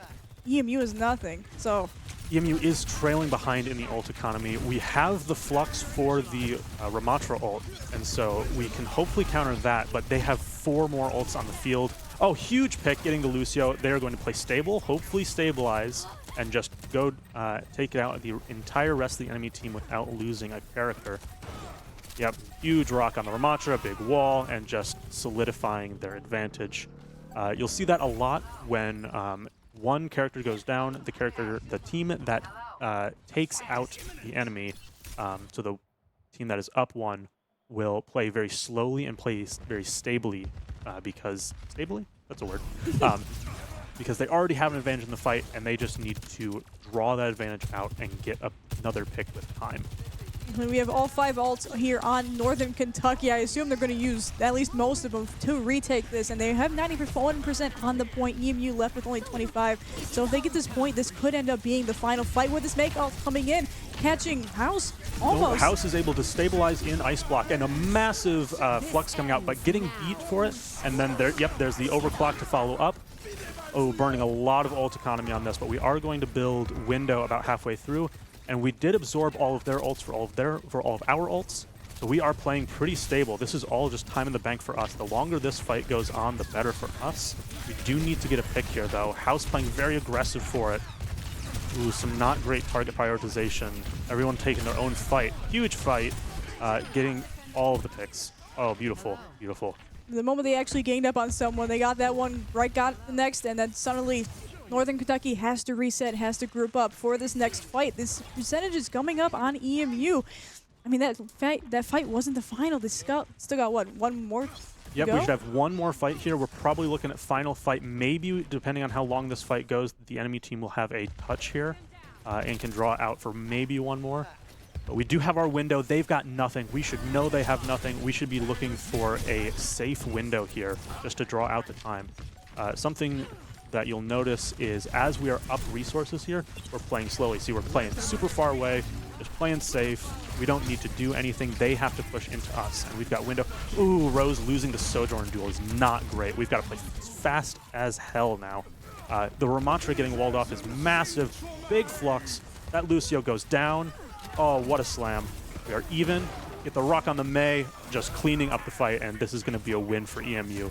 EMU is nothing. So EMU is trailing behind in the ult economy. We have the Flux for the Ramatra ult, and so we can hopefully counter that, but they have 4 more ults on the field. Oh, huge pick getting to Lucio. They're going to play stable, hopefully stabilize, and just go take out the entire rest of the enemy team without losing a character. Yep, huge rock on the Ramatra, big wall, and just solidifying their advantage. You'll see that a lot when one character goes down, the team that takes out the enemy, so the team that is up 1 will play very slowly and play very stably, because that's a word. Because they already have an advantage in the fight, and they just need to draw that advantage out and get another pick with time. We have all 5 ults here on Northern Kentucky. I assume they're going to use at least most of them to retake this, and they have 91% on the point. EMU left with only 25. So if they get this point, this could end up being the final fight with this make ult coming in, catching House almost. No, House is able to stabilize in Ice Block, and a massive Flux coming out, but getting beat for it. And then there's the overclock to follow up. Oh, burning a lot of ult economy on this, but we are going to build Window about halfway through. And we did absorb all of their ults for all of our ults. So we are playing pretty stable. This is all just time in the bank for us. The longer this fight goes on, the better for us. We do need to get a pick here, though. House playing very aggressive for it. Ooh, some not great target prioritization. Everyone taking their own fight. Huge fight. Getting all of the picks. Oh, beautiful, beautiful. The moment they actually gained up on someone, they got that one, right got the next, and then suddenly Northern Kentucky has to reset, has to group up for this next fight. This percentage is coming up on EMU. I mean, that fight wasn't the final. They still got, what, 1 more Yep, go? We should have 1 more fight here. We're probably looking at final fight. Maybe, depending on how long this fight goes, the enemy team will have a touch here and can draw out for maybe 1 more. But we do have our window. They've got nothing. We should know they have nothing. We should be looking for a safe window here just to draw out the time. Something that you'll notice is as we are up resources here, we're playing slowly. See, we're playing super far away, just playing safe. We don't need to do anything. They have to push into us. And we've got window. Ooh, Rose losing the Sojourn duel is not great. We've got to play fast as hell now. The Ramatra getting walled off is massive. Big Flux. That Lucio goes down. Oh, what a slam. We are even. Get the rock on the May, just cleaning up the fight, and this is going to be a win for EMU.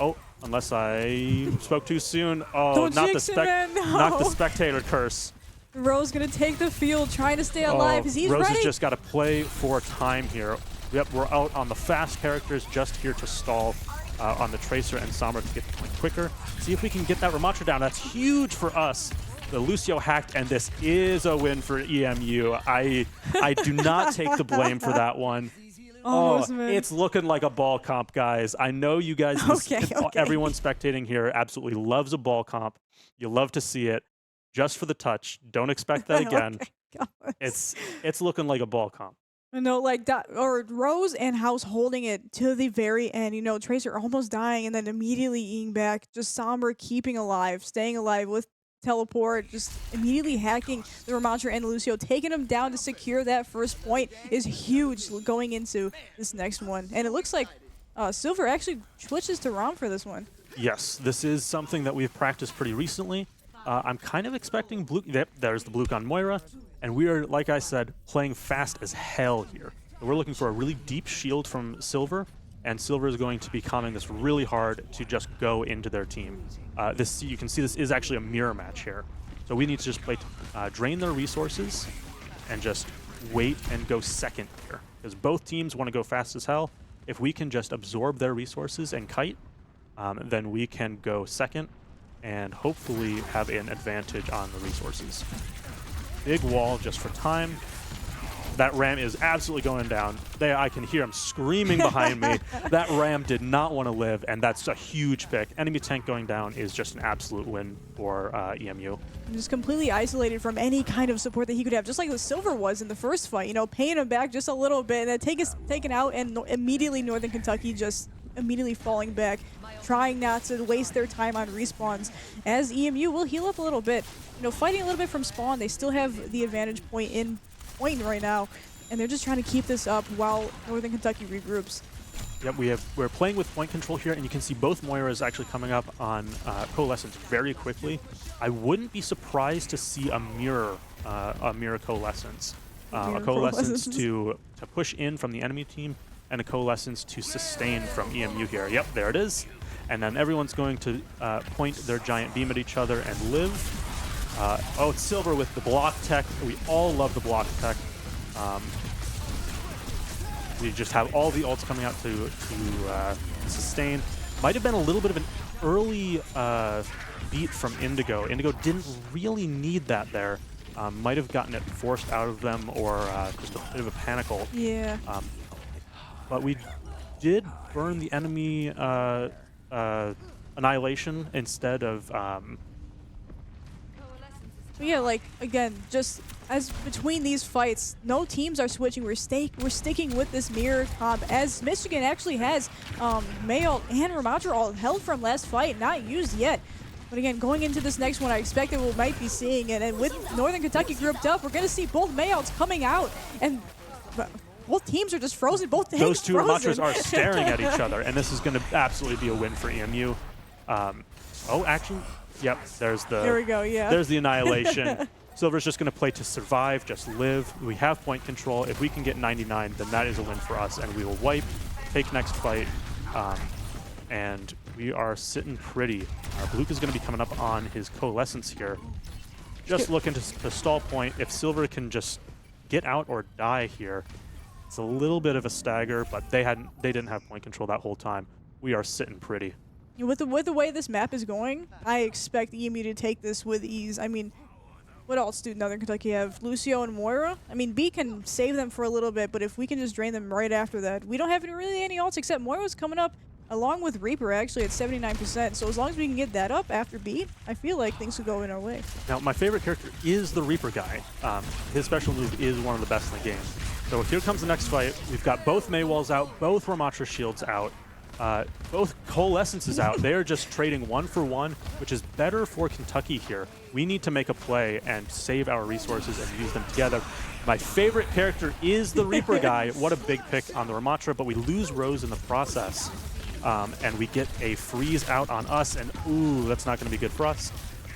Oh, unless I spoke too soon. Oh, not the spectator curse. Rose going to take the field, trying to stay alive. He's Rose ready. has just got to play for time here. Yep, we're out on the fast characters, just here to stall on the Tracer and Sombra to get the point quicker. See if we can get that Ramatra down. That's huge for us. The Lucio hacked, and this is a win for EMU. I do not take the blame for that one. It's looking like a ball comp, guys. I know you guys, everyone spectating here absolutely loves a ball comp. You love to see it. Just for the touch. Don't expect that again. It's looking like a ball comp. No, like that, or Rose and House holding it to the very end. You know, Tracer almost dying and then immediately eating back. Just Somber keeping alive, staying alive with teleport, just immediately hacking the Ramontra and Lucio, taking them down to secure that first point is huge going into this next one. And it looks like Silver actually switches to Rom for this one. Yes, this is something that we've practiced pretty recently. I'm kind of expecting blue. Yep, there's the Bluk on Moira, and we are, like I said, playing fast as hell here. We're looking for a really deep shield from Silver, and Silver is going to be coming this really hard to just go into their team. You can see this is actually a mirror match here, so we need to just play drain their resources and just wait and go second here, because both teams want to go fast as hell. If we can just absorb their resources and kite, then we can go second and hopefully have an advantage on the resources. Big wall just for time. That ram is absolutely going down. I can hear him screaming behind me. That ram did not want to live, and that's a huge pick. Enemy tank going down is just an absolute win for EMU. Just completely isolated from any kind of support that he could have, just like the Silver was in the first fight. You know, paying him back just a little bit, and then taken out, and immediately Northern Kentucky just immediately falling back, trying not to waste their time on respawns, as EMU will heal up a little bit. You know, fighting a little bit from spawn, they still have the advantage point in point right now, and they're just trying to keep this up while Northern Kentucky regroups. Yep, we're playing with point control here, and you can see both Moiras actually coming up on Coalescence very quickly. I wouldn't be surprised to see a mirror Coalescence. A Coalescence to push in from the enemy team, and a Coalescence to sustain from EMU here. Yep, there it is. And then everyone's going to point their giant beam at each other and live. Oh, it's Silver with the block tech. We all love the block tech. We just have all the ults coming out to sustain. Might have been a little bit of an early beat from Indigo. Indigo didn't really need that there. Might have gotten it forced out of them, or just a bit of a panic ult. Yeah. But we did burn the enemy Annihilation instead of... Yeah, like, again, just as between these fights, no teams are switching. We're sticking with this mirror comp, as Michigan actually has Mayult and Ramontra all held from last fight, not used yet. But again, going into this next one, I expect that we might be seeing it. And with Northern Kentucky grouped up, we're going to see both Mayults coming out, and both teams are just frozen. Both tanks Those two frozen. Ramantras are staring at each other, and this is going to absolutely be a win for EMU. Oh, actually, yep, there's the... There we go, yeah. There's the Annihilation. Silver's just going to play to survive, just live. We have point control. If we can get 99, then that is a win for us, and we will wipe, take next fight, and we are sitting pretty. Bluk is going to be coming up on his Coalescence here. Just looking to stall point. If Silver can just get out or die here, it's a little bit of a stagger, but they didn't have point control that whole time. We are sitting pretty. With the way this map is going, I expect EMU to take this with ease. I mean, what else do Northern Kentucky have? Lucio and Moira? I mean, B can save them for a little bit, but if we can just drain them right after that, we don't have really any ults except Moira's coming up along with Reaper actually at 79%. So as long as we can get that up after B, I feel like things will go in our way. Now, my favorite character is the Reaper guy. His special move is one of the best in the game. So here comes the next fight. We've got both Maywalls out, both Ramontra shields out. Both Coalescences out. They are just trading 1-for-1, which is better for Kentucky here. We need to make a play and save our resources and use them together. My favorite character is the Reaper guy. What a big pick on the Ramontra, but we lose Rose in the process. And we get a freeze out on us, and ooh, that's not going to be good for us.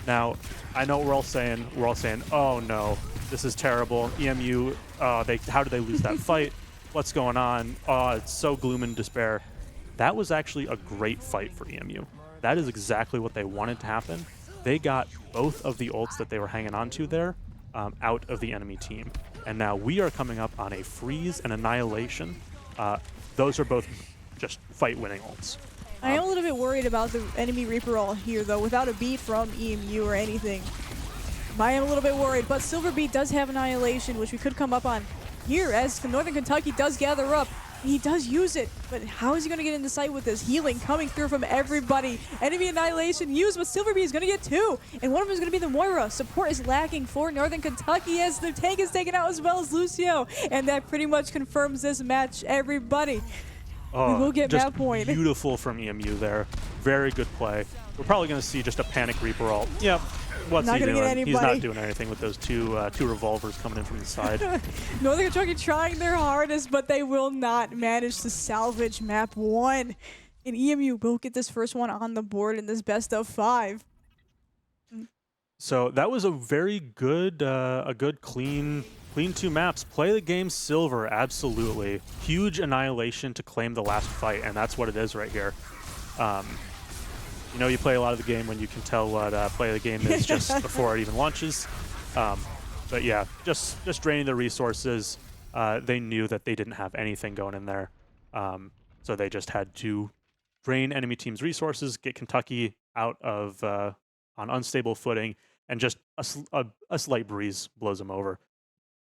Now, I know what we're all saying. We're all saying, oh no, this is terrible. EMU, how did they lose that fight? What's going on? Oh, it's so gloom and despair. That was actually a great fight for EMU. That is exactly what they wanted to happen. They got both of the ults that they were hanging on to there out of the enemy team. And now we are coming up on a freeze and annihilation. Those are both just fight-winning ults. I am a little bit worried about the enemy Reaper ult here, though, without a beat from EMU or anything. I am a little bit worried, but Silver Beat does have Annihilation, which we could come up on here as Northern Kentucky does gather up. He does use it, but how is he going to get into sight with this? Healing coming through from everybody. Enemy annihilation used, but Silver Bee is going to get 2. And one of them is going to be the Moira. Support is lacking for Northern Kentucky as the tank is taken out as well as Lucio. And that pretty much confirms this match, everybody. We will get just map point. Beautiful from EMU there. Very good play. We're probably going to see just a panic Reaper ult. Yep. What's Not he gonna get doing? He's anybody. not doing anything with those two revolvers coming in from the side. Northern Kentucky trying their hardest, but they will not manage to salvage map 1. And EMU will get this first one on the board in this best of 5. So that was a very good, clean 2 maps. Play the game silver, absolutely. Huge annihilation to claim the last fight, and that's what it is right here. You know, you play a lot of the game when you can tell what play of the game is just before it even launches. But yeah, just draining the resources. They knew that they didn't have anything going in there, so they just had to drain enemy team's resources, get Kentucky out of on unstable footing, and just a slight breeze blows them over.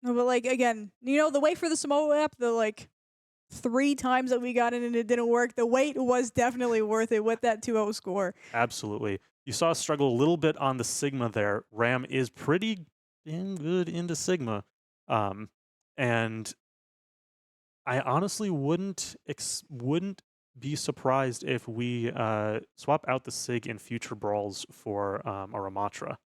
No, but like again, you know, the wait for the Samoa app, the like 3 times that we got in and it didn't work, the wait was definitely worth it with that 2-0 score. Absolutely. You saw us struggle a little bit on the Sigma there. Ram is pretty damn good into Sigma. And I honestly wouldn't be surprised if we swap out the Sig in future brawls for a Ramatra.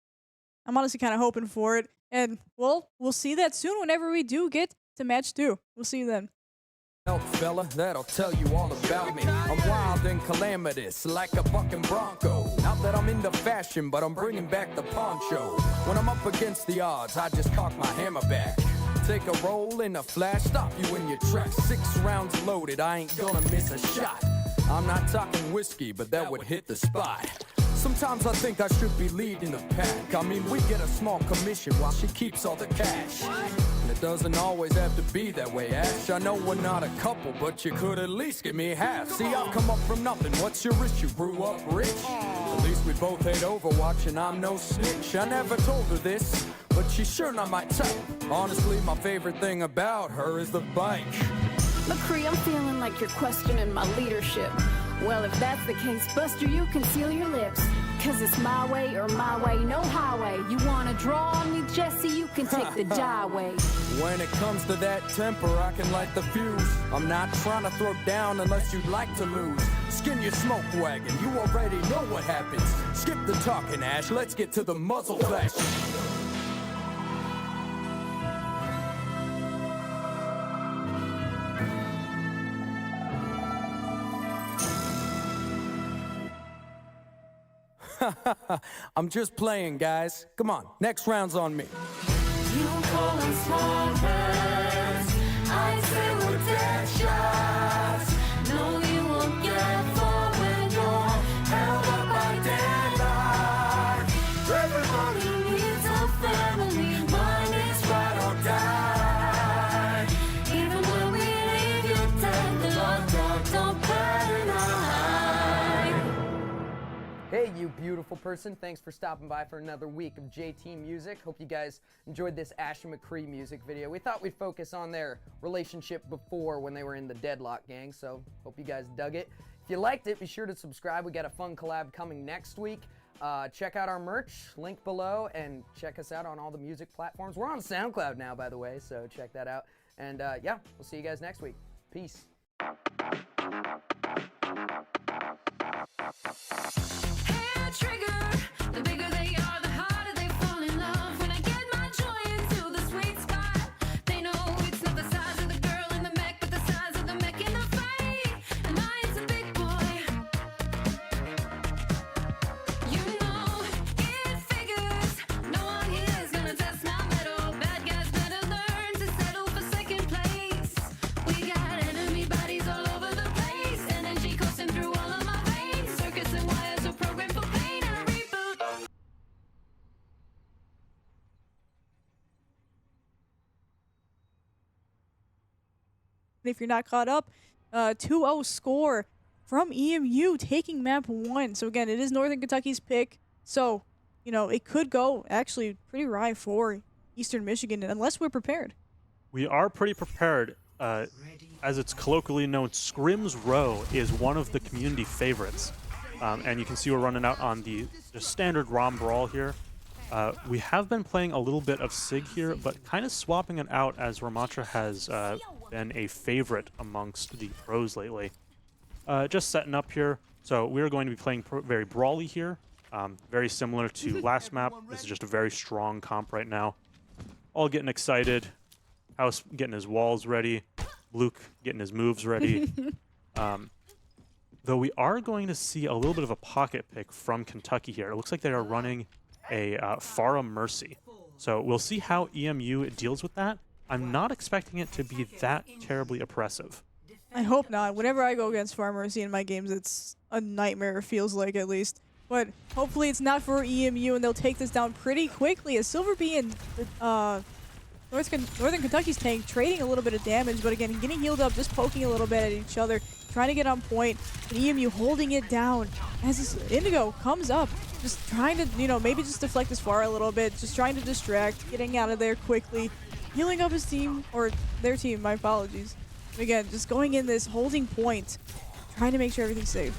I'm honestly kind of hoping for it. And, well, we'll see that soon whenever we do get to match 2. We'll see you then. Fella, that'll tell you all about me. I'm wild and calamitous, like a bucking bronco. Not that I'm into fashion, but I'm bringing back the poncho. When I'm up against the odds, I just cock my hammer back. Take a roll in a flash, stop you in your tracks. 6 rounds loaded, I ain't gonna miss a shot. I'm not talking whiskey, but that would hit the spot. Sometimes I think I should be leading the pack. I mean, we get a small commission while she keeps all the cash. And it doesn't always have to be that way, Ash. I know we're not a couple, but you could at least give me half. See, I've come up from nothing. What's your issue? Grew up rich. At least we both hate Overwatch, and I'm no snitch. I never told her this, but she's sure not my type. Honestly, my favorite thing about her is the bike. McCree, I'm feeling like you're questioning my leadership. Well, if that's the case, Buster, you can seal your lips. Cause it's my way or my way, no highway. You wanna draw on me, Jesse, you can take the die way. When it comes to that temper, I can light the fuse. I'm not trying to throw down unless you'd like to lose. Skin your smoke wagon, you already know what happens. Skip the talking, Ash, let's get to the muzzle flash. I'm just playing, guys. Come on, next round's on me. You call them small words, I say we're dead shots. No, you won't get far when you're held up by deadlock. Everybody needs a family, mine is ride or die. Even when we leave you dead, the Lord don't burn high. Hey, you beautiful person. Thanks for stopping by for another week of JT Music. Hope you guys enjoyed this Ash and McCree music video. We thought we'd focus on their relationship before when they were in the Deadlock gang, so hope you guys dug it. If you liked it, be sure to subscribe. We got a fun collab coming next week. Check out our merch, link below, and check us out on all the music platforms. We're on SoundCloud now, by the way, so check that out. And yeah, we'll see you guys next week. Peace. Trigger, the bigger they are, the harder they fall in love. When I get my joy into the sweet spot, they know it's not the size of the girl in the mech, but the size of the mech in the fight. And mine's a big boy. You know it figures. No one here is gonna test my metal. Bad guys better learn to settle for second place. We got enemy bodies all over the place. Energy coursing through all of my veins. Circuits and wires are programmed for pain. If you're not caught up, 2-0 score from EMU taking map 1. So again, it is Northern Kentucky's pick. So, you know, it could go actually pretty wry for Eastern Michigan unless we're prepared. We are pretty prepared. as it's colloquially known, Scrims Row is one of the community favorites. And you can see we're running out on the standard ROM Brawl here. We have been playing a little bit of SIG here, but kind of swapping it out as Ramatra has been a favorite amongst the pros lately. Just setting up here. So we're going to be playing very brawly here. Very similar to last map. This is just a very strong comp right now. All getting excited. House getting his walls ready. Luke getting his moves ready. Though we are going to see a little bit of a pocket pick from Kentucky here. It looks like they are running a Farah Mercy. So we'll see how EMU deals with that. I'm not expecting it to be that terribly oppressive. I hope not. Whenever I go against Farah Mercy in my games, it's a nightmare, it feels like, at least. But hopefully it's not for EMU, and they'll take this down pretty quickly, as Silver Bee and Northern Kentucky's tank trading a little bit of damage, but again, getting healed up, just poking a little bit at each other, trying to get on point, and EMU holding it down as this Indigo comes up, just trying to, you know, maybe just deflect this far a little bit, just trying to distract, getting out of there quickly, healing up his team, or their team, my apologies. Again, just going in this, holding point, trying to make sure everything's safe.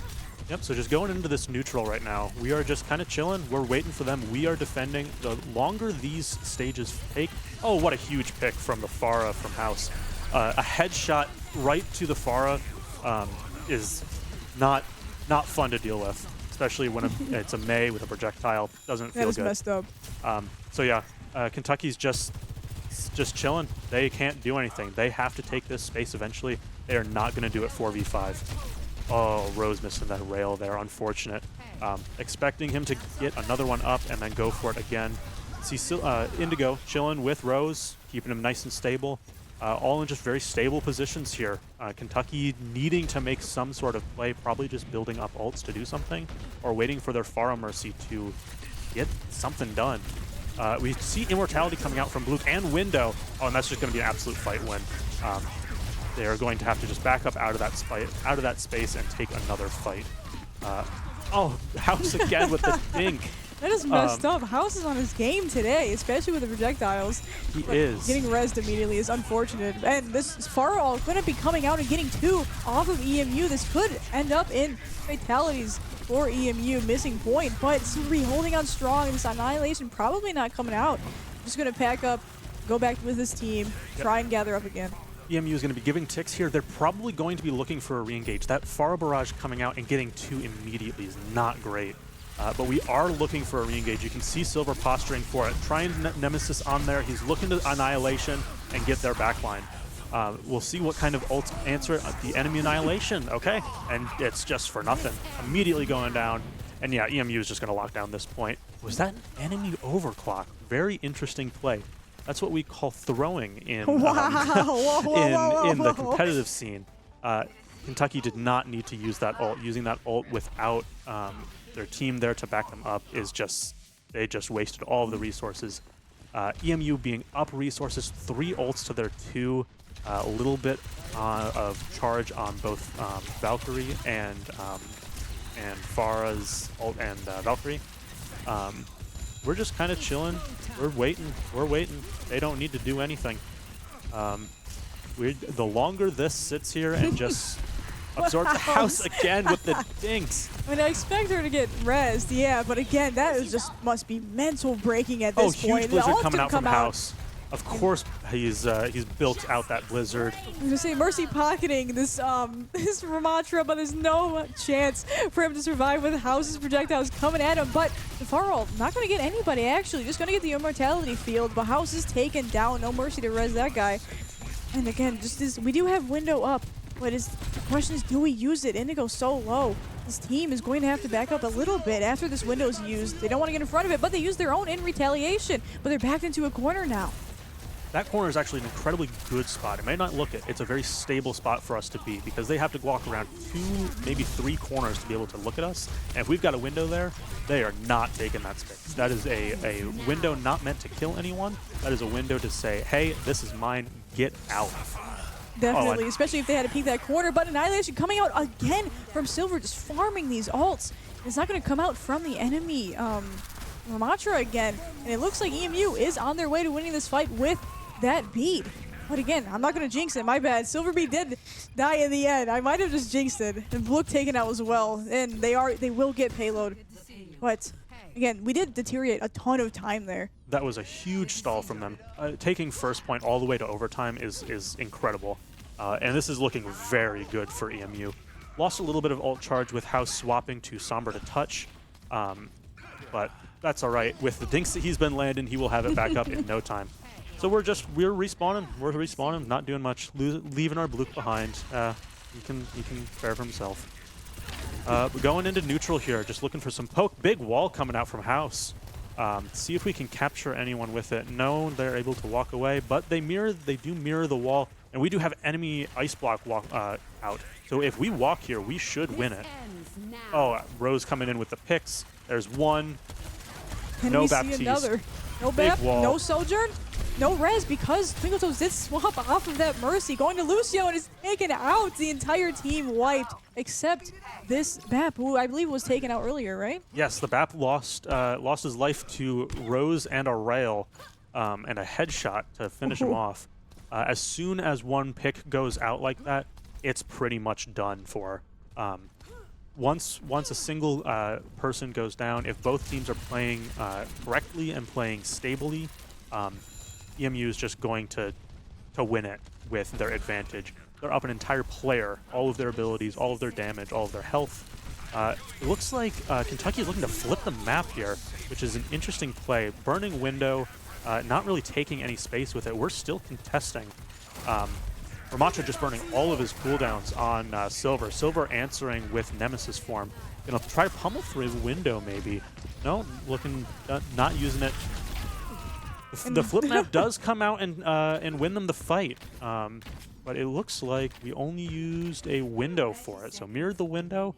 Yep, so just going into this neutral right now. We are just kind of chilling. We're waiting for them. We are defending. The longer these stages take... Oh, what a huge pick from the Farah from House. A headshot right to the Farah is not fun to deal with, especially when it's a May with a projectile. Doesn't feel good. That is messed up. So yeah, Kentucky's just chilling. They can't do anything. They have to take this space eventually. They are not going to do it 4v5. Oh, Rose missing that rail there. Unfortunate. Expecting him to get another one up and then go for it again. See Indigo chilling with Rose, keeping him nice and stable. All in just very stable positions here. Kentucky needing to make some sort of play, probably just building up ults to do something, or waiting for their Farah Mercy to get something done. We see Immortality coming out from Blue and Window. Oh, and that's just going to be an absolute fight win. They are going to have to just back up out of that space and take another fight. Oh, House again with the dink. That is messed up. House is on his game today, especially with the projectiles. He is. Getting rezzed immediately is unfortunate. And this Farah going to be coming out and getting two off of EMU. This could end up in fatalities for EMU, missing point. But Silvery holding on strong. This Annihilation probably not coming out. Just going to pack up, go back with his team, try and gather up again. EMU is going to be giving ticks here. They're probably going to be looking for a re-engage. That Farah Barrage coming out and getting two immediately is not great. But we are looking for a re-engage. You can see Silver posturing for it. Trying Nemesis on there. He's looking to Annihilation and get their backline. We'll see what kind of ults answer the enemy Annihilation. Okay, and it's just for nothing. Immediately going down. And yeah, EMU is just going to lock down this point. Was that an enemy overclock? Very interesting play. That's what we call throwing in the competitive scene. Kentucky did not need to use that ult. Using that ult without their team there to back them up is just, they just wasted all of the resources. EMU being up resources, 3 ults to their 2, a little bit of charge on both Valkyrie and Farah's ult and Valkyrie. We're just kind of chilling. We're waiting. They don't need to do anything. The longer this sits here and just absorbs the House again with the dinks. I mean, I expect her to get rezzed, yeah, but again, that is just must be mental breaking at this point. Huge blizzard coming out from House. Of course, he's built out that blizzard. I was gonna say Mercy pocketing this this Ramatra, but there's no chance for him to survive with House's projectiles coming at him. But the Farah not gonna get anybody actually, just gonna get the Immortality field. But House is taken down. No mercy to res that guy. And again, just this, we do have window up, but the question is, do we use it? Indigo's so low. This team is going to have to back up a little bit after this window is used. They don't want to get in front of it, but they use their own in retaliation. But they're backed into a corner now. That corner is actually an incredibly good spot. It may not look it. It's a very stable spot for us to be because they have to walk around 2, maybe 3 corners to be able to look at us. And if we've got a window there, they are not taking that space. That is a window not meant to kill anyone. That is a window to say, hey, this is mine, get out. Definitely, especially if they had to peek that corner. But Annihilation coming out again from Silver, just farming these ults. It's not going to come out from the enemy Ramatra again. And it looks like EMU is on their way to winning this fight with that beat. But again, I'm not going to jinx it. My bad. Silver Bee did die in the end. I might have just jinxed it. And Blue taken out as well. And they will get payload. But again, we did deteriorate a ton of time there. That was a huge stall from them. Taking first point all the way to overtime is incredible. And this is looking very good for EMU. Lost a little bit of ult charge with House swapping to Somber to touch. But that's all right. With the dinks that he's been landing, he will have it back up in no time. So we're respawning. We're respawning, not doing much, leaving our Blue behind. He can fare for himself. We're going into neutral here, just looking for some poke. Big wall coming out from House. See if we can capture anyone with it. No, they're able to walk away, but they do mirror the wall, and we do have enemy ice block out. So if we walk here, we should win it. Oh, Rose coming in with the picks. There's one. Can no we see Baptiste. another? No Big Bap, wall. no Sojourn, no Res because Twinkle Toes did swap off of that Mercy, going to Lucio and is taken out. The entire team wiped, except this Bap, who I believe was taken out earlier, right? Yes, the Bap lost his life to Rose and a rail and a headshot to finish him off. As soon as one pick goes out like that, it's pretty much done for. Once a single person goes down, if both teams are playing correctly and playing stably, EMU is just going to win it with their advantage. They're up an entire player, all of their abilities, all of their damage, all of their health. It looks like Kentucky is looking to flip the map here, which is an interesting play. Burning window, not really taking any space with it. We're still contesting. Ramatra just burning all of his cooldowns on Silver. Silver answering with Nemesis form. Gonna try to pummel through the window maybe. No, looking, not using it. The flip map does come out and win them the fight. But it looks like we only used a window for it. So mirrored the window.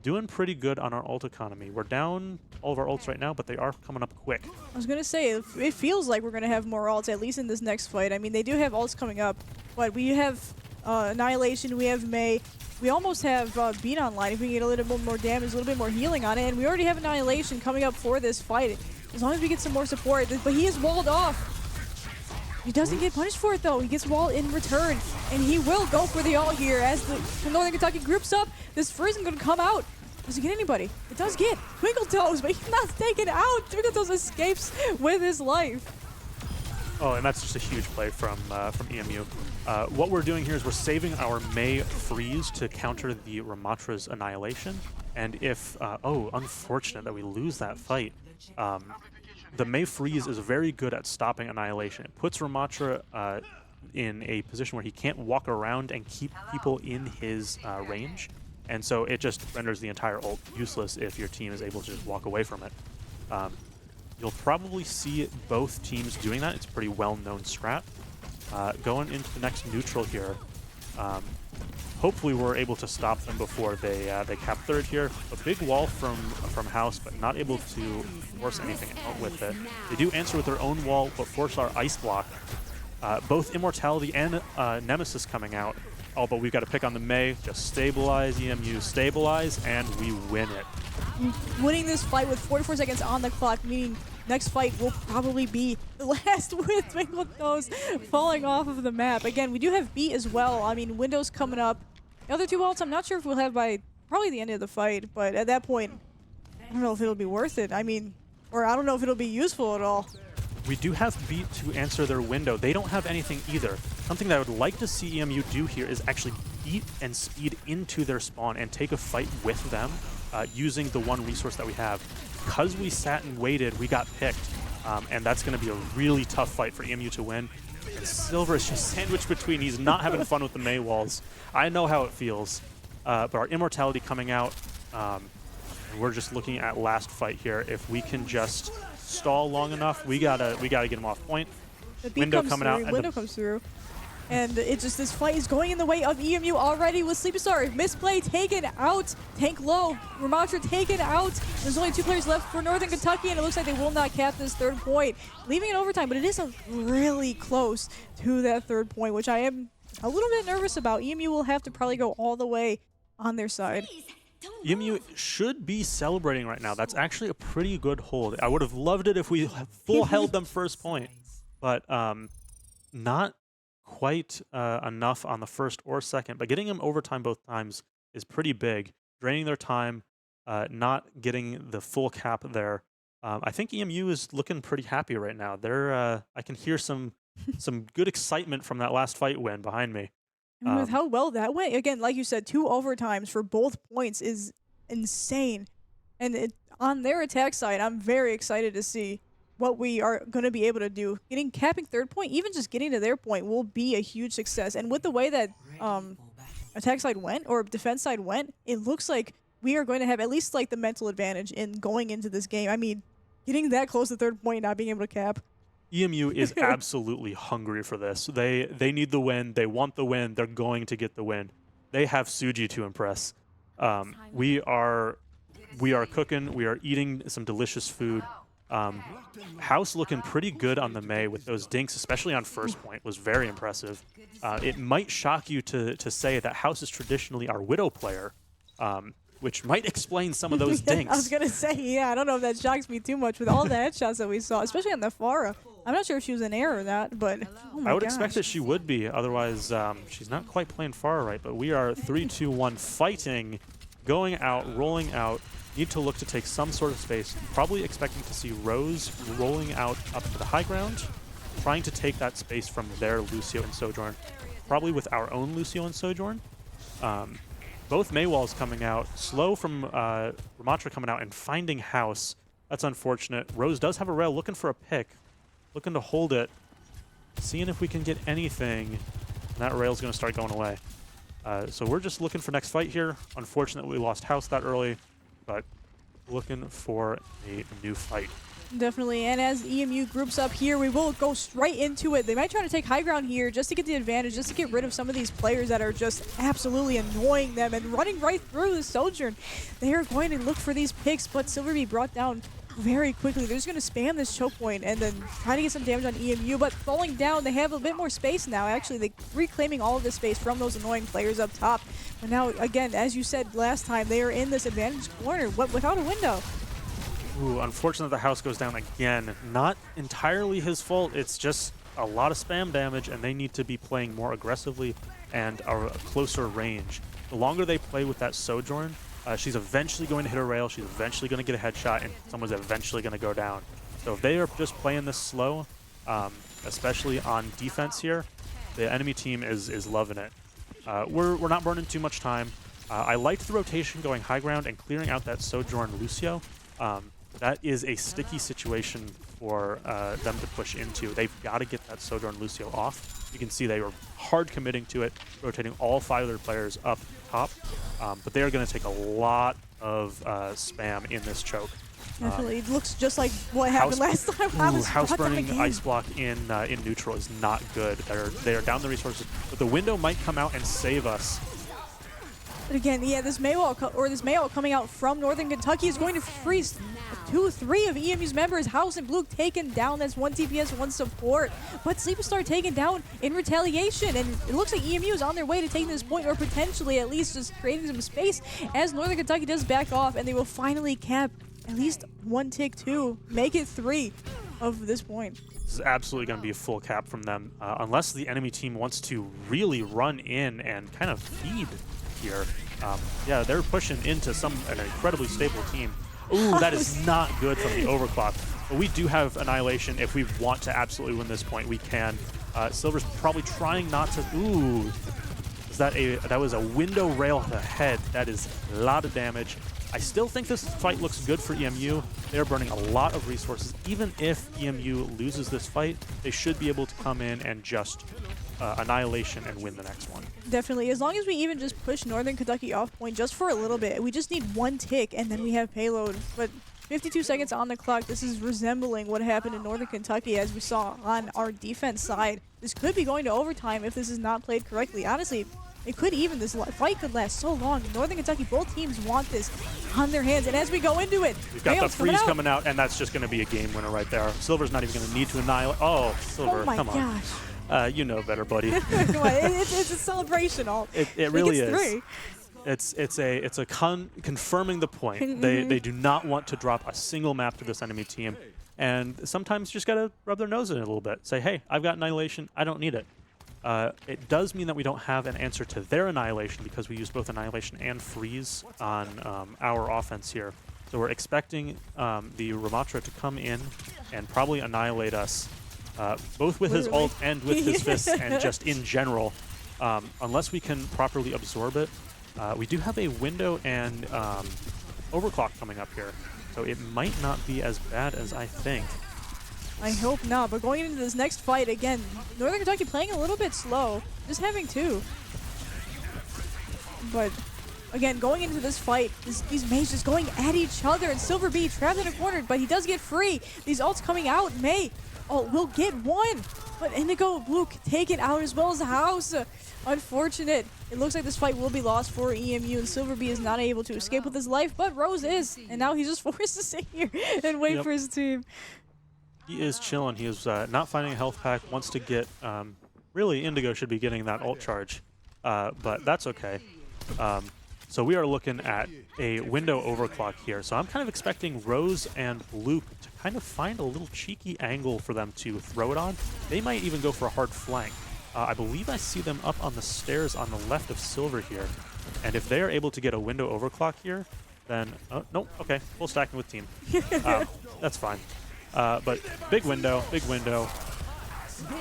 Doing pretty good on our ult economy. We're down all of our ults right now, but they are coming up quick. I was going to say, it feels like we're going to have more ults, at least in this next fight. I mean, they do have ults coming up, but we have Annihilation, we have May. We almost have Beat online if we can get a little bit more damage, a little bit more healing on it, and we already have Annihilation coming up for this fight. As long as we get some more support, but he is walled off. He doesn't get punished for it though. He gets walled in return, and he will go for the ult here as the Northern Kentucky groups up. This Frizz is going to come out. Does it get anybody? It does get Twinkle Toes, but he's not taken out. Twinkle Toes escapes with his life. Oh, and that's just a huge play from EMU. What we're doing here is we're saving our May freeze to counter the Ramatra's Annihilation. And if, unfortunate that we lose that fight. The May freeze is very good at stopping Annihilation. It puts Ramatra in a position where he can't walk around and keep people in his range. And so it just renders the entire ult useless if your team is able to just walk away from it. You'll probably see both teams doing that. It's a pretty well-known strat. Going into the next neutral here, hopefully we're able to stop them before they cap third here. A big wall from House, but not able to force anything out with it. They do answer with their own wall, but force our ice block. Both Immortality and Nemesis coming out. Oh, but we've got to pick on the May. Just stabilize, EMU, stabilize, and we win it. Winning this fight with 44 seconds on the clock, meaning next fight will probably be the last with Twinkle Toes falling off of the map. Again, we do have Beat as well. I mean, Windows coming up. The other two ults, I'm not sure if we'll have by probably the end of the fight, but at that point, I don't know if it'll be worth it. I mean, or I don't know if it'll be useful at all. We do have Beat to answer their window. They don't have anything either. Something that I would like to see EMU do here is actually beat and speed into their spawn and take a fight with them using the one resource that we have. Because we sat and waited, we got picked. And that's going to be a really tough fight for EMU to win. And Silver is just sandwiched between. He's not having fun with the May walls. I know how it feels. But our Immortality coming out, and we're just looking at last fight here. If we can just stall long enough, we gotta get him off point. The window coming out. Window comes through. And it's just this fight is going in the way of EMU already with Sleepy Star. Misplay taken out. Tank low. Ramatra taken out. There's only 2 players left for Northern Kentucky, and it looks like they will not cap this 3rd point. Leaving it overtime, but it is really close to that 3rd point, which I am a little bit nervous about. EMU will have to probably go all the way on their side. EMU should be celebrating right now. That's actually a pretty good hold. I would have loved it if we full held them first point, but not quite enough on the first or second, but getting them overtime both times is pretty big. Draining their time, not getting the full cap there. I think EMU is looking pretty happy right now. I can hear some good excitement from that last fight win behind me. I mean, with how well that went, again, like you said, 2 overtimes for both points is insane. And on their attack side, I'm very excited to see what we are going to be able to do. Capping third point, even just getting to their point will be a huge success. And with the way that attack side went, or defense side went, it looks like we are going to have at least like the mental advantage in going into this game. I mean, getting that close to third point, not being able to cap. EMU is absolutely hungry for this. They need the win. They want the win. They're going to get the win. They have Suji to impress. We are cooking. We are eating some delicious food. House looking pretty good on the Mei with those dinks, especially on first point, was very impressive. It might shock you to say that House is traditionally our Widow player, which might explain some of those dinks. I was going to say, yeah, I don't know if that shocks me too much with all the headshots that we saw, especially on the Farah. I'm not sure if she was in air or that, but oh my I would gosh. expect that she would be. Otherwise, she's not quite playing Farah right. But we are 3-2-1 fighting, going out, rolling out. Need to look to take some sort of space. Probably expecting to see Rose rolling out up to the high ground, trying to take that space from their Lucio and Sojourn. Probably with our own Lucio and Sojourn. Both Maywalls coming out. Slow from Ramatra coming out and finding House. That's unfortunate. Rose does have a rail looking for a pick. Looking to hold it. Seeing if we can get anything. And that rail's going to start going away. So we're just looking for next fight here. Unfortunately, we lost House that early. But looking for a new fight. Definitely, and as EMU groups up here, we will go straight into it. They might try to take high ground here just to get the advantage, just to get rid of some of these players that are just absolutely annoying them and running right through the Sojourn. They are going to look for these picks, but Silverby brought down very quickly. They're just going to spam this choke point and then try to get some damage on EMU, but falling down, they have a bit more space now. Actually, they're reclaiming all of this space from those annoying players up top. But now, again, as you said last time, they are in this advantage corner without a window. Ooh, unfortunately, the House goes down again. Not entirely his fault. It's just a lot of spam damage, and they need to be playing more aggressively and a closer range. The longer they play with that Sojourn, she's eventually going to hit a rail, she's eventually going to get a headshot, and someone's eventually going to go down. So if they are just playing this slow, especially on defense here, the enemy team is loving it. We're not burning too much time. I liked the rotation going high ground and clearing out that Sojourn Lucio. That is a sticky situation for them to push into. They've got to get that Sojourn Lucio off. You can see they were hard committing to it, rotating all 5 of their players up top. But they are going to take a lot of spam in this choke. Definitely. It looks just like what happened last time. House burning ice block in neutral is not good. They are down the resources, but the window might come out and save us. But again, yeah, this Maywall coming out from Northern Kentucky is going to freeze 2-3 of EMU's members. House and Blue taken down. That's 1 TPS, 1 support. But Sleepstar taken down in retaliation. And it looks like EMU is on their way to taking this point, or potentially at least just creating some space as Northern Kentucky does back off, and they will finally cap at least 1 tick 2, make it 3 of this point. This is absolutely going to be a full cap from them, unless the enemy team wants to really run in and kind of feed here. Yeah, they're pushing into an incredibly stable team. Ooh, that is not good from the overclock. But we do have Annihilation. If we want to absolutely win this point, we can. Silver's probably trying not to. Ooh, that was a window rail to the head. That is a lot of damage. I still think this fight looks good for EMU. They're burning a lot of resources. Even if EMU loses this fight, they should be able to come in and just Annihilation and win the next one. Definitely. As long as we even just push Northern Kentucky off point just for a little bit. We just need 1 tick, and then we have payload. But 52 seconds on the clock. This is resembling what happened in Northern Kentucky, as we saw on our defense side. This could be going to overtime if this is not played correctly. Honestly, it could even, this fight could last so long. Northern Kentucky, both teams want this on their hands. And as we go into it, we've got the freeze coming out, and that's just going to be a game winner right there. Silver's not even going to need to annihilate. Oh, Silver, come on. Oh my gosh. You know better, buddy. Come on, it's a celebration. It really is. 3. It's confirming the point. They do not want to drop a single map to this enemy team, and sometimes you just gotta rub their nose in it a little bit. Say, hey, I've got Annihilation. I don't need it. It does mean that we don't have an answer to their Annihilation because we used both Annihilation and Freeze on our offense here. So we're expecting the Ramatra to come in and probably annihilate us, both with his ult and with his fists and just in general, unless we can properly absorb it. We do have a window and overclock coming up here, so it might not be as bad as I think. I hope not, but going into this next fight, again, Northern Kentucky playing a little bit slow, just having 2. But again, going into this fight, these mages just going at each other, and Silver Bee trapped in a corner, but he does get free. These ults coming out, May will get 1, but Indigo Blue take it out as well as the House. Unfortunate. It looks like this fight will be lost for EMU, and Silver Bee is not able to escape with his life, but Rose is, and now he's just forced to sit here and wait for his team. He is chilling. He is not finding a health pack, wants to get... really, Indigo should be getting that ult charge, but that's okay. So we are looking at a window overclock here. So I'm kind of expecting Rose and Luke to kind of find a little cheeky angle for them to throw it on. They might even go for a hard flank. I believe I see them up on the stairs on the left of Silver here. And if they are able to get a window overclock here, then... Oh, no, okay, full stacking with team. That's fine. But big window,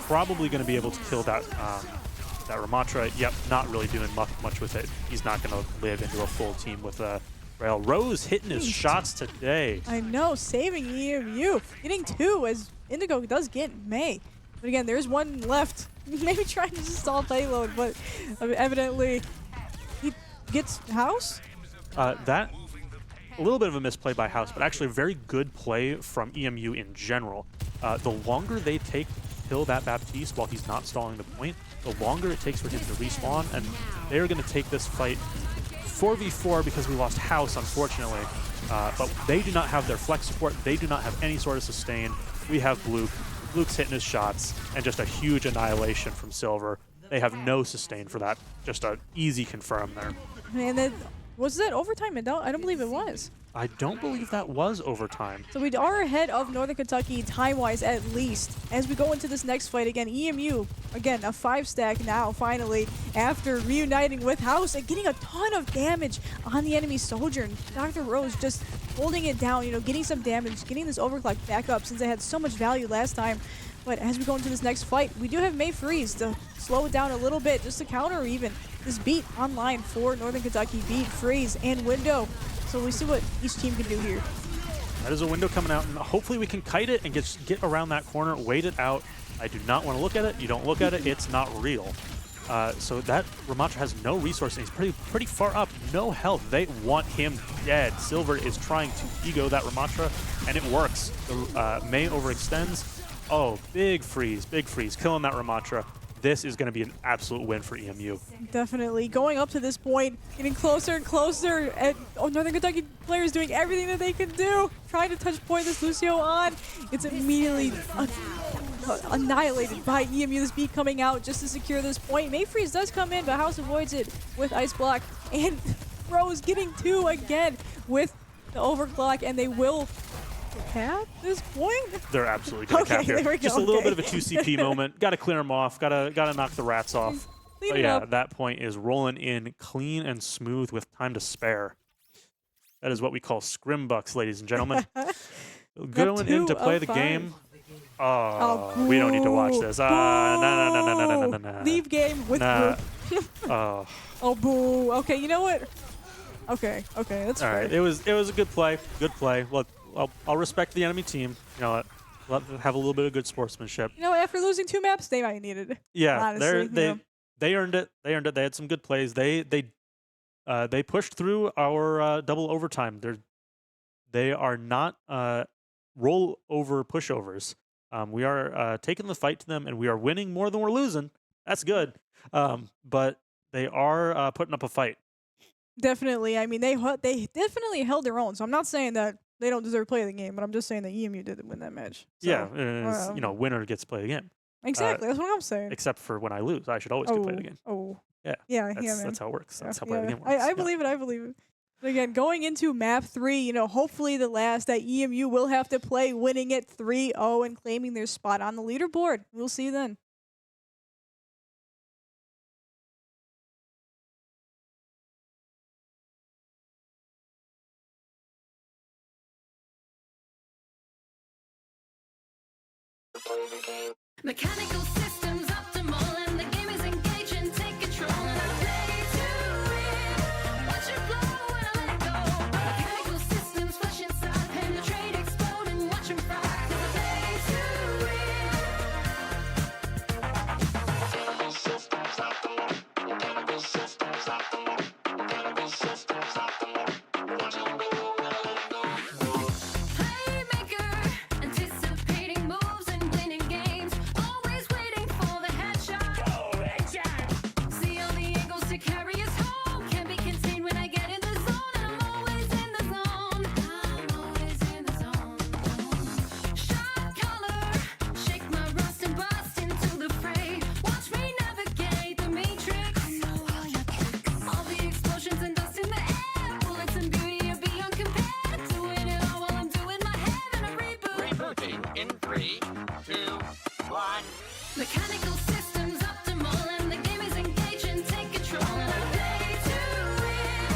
probably going to be able to kill that that Ramatra. Yep, not really doing much with it. He's not going to live into a full team with a Rail. Rose hitting his shots today. I know, saving EMU, getting 2 as Indigo does get May. But again, there's 1 left. Maybe trying to stall payload, but evidently he gets House. That. A little bit of a misplay by House, but actually a very good play from EMU in general. The longer they take to kill that Baptiste while he's not stalling the point, the longer it takes for him to respawn, and they're going to take this fight 4v4 because we lost House, unfortunately. But they do not have their flex support. They do not have any sort of sustain. We have Luke. Luke's hitting his shots, and just a huge annihilation from Silver. They have no sustain for that. Just an easy confirm there. And then, was that overtime? I don't believe it was. I don't believe that was overtime. So we are ahead of Northern Kentucky time-wise at least. As we go into this next fight again, EMU, again, a 5-stack now, finally, after reuniting with House and getting a ton of damage on the enemy soldier. And Dr. Rose just holding it down, you know, getting some damage, getting this overclock back up since they had so much value last time. But as we go into this next fight, we do have May Freeze to slow it down a little bit, just to counter even this beat online for Northern Kentucky. Beat, Freeze, and Window. So we see what each team can do here. That is a window coming out, and hopefully we can kite it and get around that corner, wait it out. I do not want to look at it. You don't look at it, it's not real. So that Ramatra has no resources. He's pretty far up, no health. They want him dead. Silver is trying to ego that Ramatra, and it works. The, May overextends. Oh, big freeze, killing that Ramatra. This is going to be an absolute win for EMU. Definitely. Going up to this point, getting closer and closer. And Northern Kentucky players doing everything that they can do. Trying to touch point this Lucio on. It's immediately annihilated by EMU. This beat coming out just to secure this point. Mayfreeze does come in, but House avoids it with Ice Block. And Rose getting 2 again with the overclock, and they will cap this point? They're absolutely going to cap here. There we go. Just a little bit of a 2 CP moment. Got to clear them off. Got to knock the rats off. Clean But it yeah, up. that point is rolling in clean and smooth with time to spare. That is what we call scrimbucks, ladies and gentlemen. Going in to play the game. Oh, we don't need to watch this. No. Leave game with boo. Oh. Oh, boo. Okay, you know what? Okay, that's All fair. right, it was a good play. Good play. Look, I'll respect the enemy team. You know what? Let them have a little bit of good sportsmanship. You know, after losing 2 maps, they might need it. Yeah, honestly, they earned it. They had some good plays. They pushed through our double overtime. They are not roll over pushovers. We are taking the fight to them, and we are winning more than we're losing. That's good. But they are putting up a fight. Definitely. I mean, they definitely held their own. So I'm not saying that they don't deserve to play the game, but I'm just saying that EMU did win that match. So, Yeah, you know, winner gets to play the game. Exactly. That's what I'm saying. Except for when I lose, I should always get to play the game. Yeah, That's, man. that's how it works. Yeah, That's how playing the game works. I believe it. But again, going into map 3, you know, hopefully the last that EMU will have to play, winning it 3-0 and claiming their spot on the leaderboard. We'll see you then. Mechanical systems optimal and the game is engaging. Take control and I play to win. Watch it flow and I let it go. Mechanical systems flush inside, penetrate, explode and watch 'em fry. 'Cause I play to win. Mechanical systems optimal. Mechanical systems optimal. Mechanical systems optimal. Watch 'em go and I let it go. Playmaker, anticipating moves and winning games. Always waiting for the headshot. See all the angles to carry us home. Can't be contained when I get in the zone. And I'm always in the zone. I'm always in the zone. Shot caller, shake my rust and bust into the fray. Watch me navigate the matrix. I know all your tricks. All the explosions and dust in the air. Bullets and beauty are beyond compare. Doing it all while I'm doing my head and a reboot. Rebooting in 3, 2, 1. Mechanical systems optimal and the game is engaging. Take control and I play to win.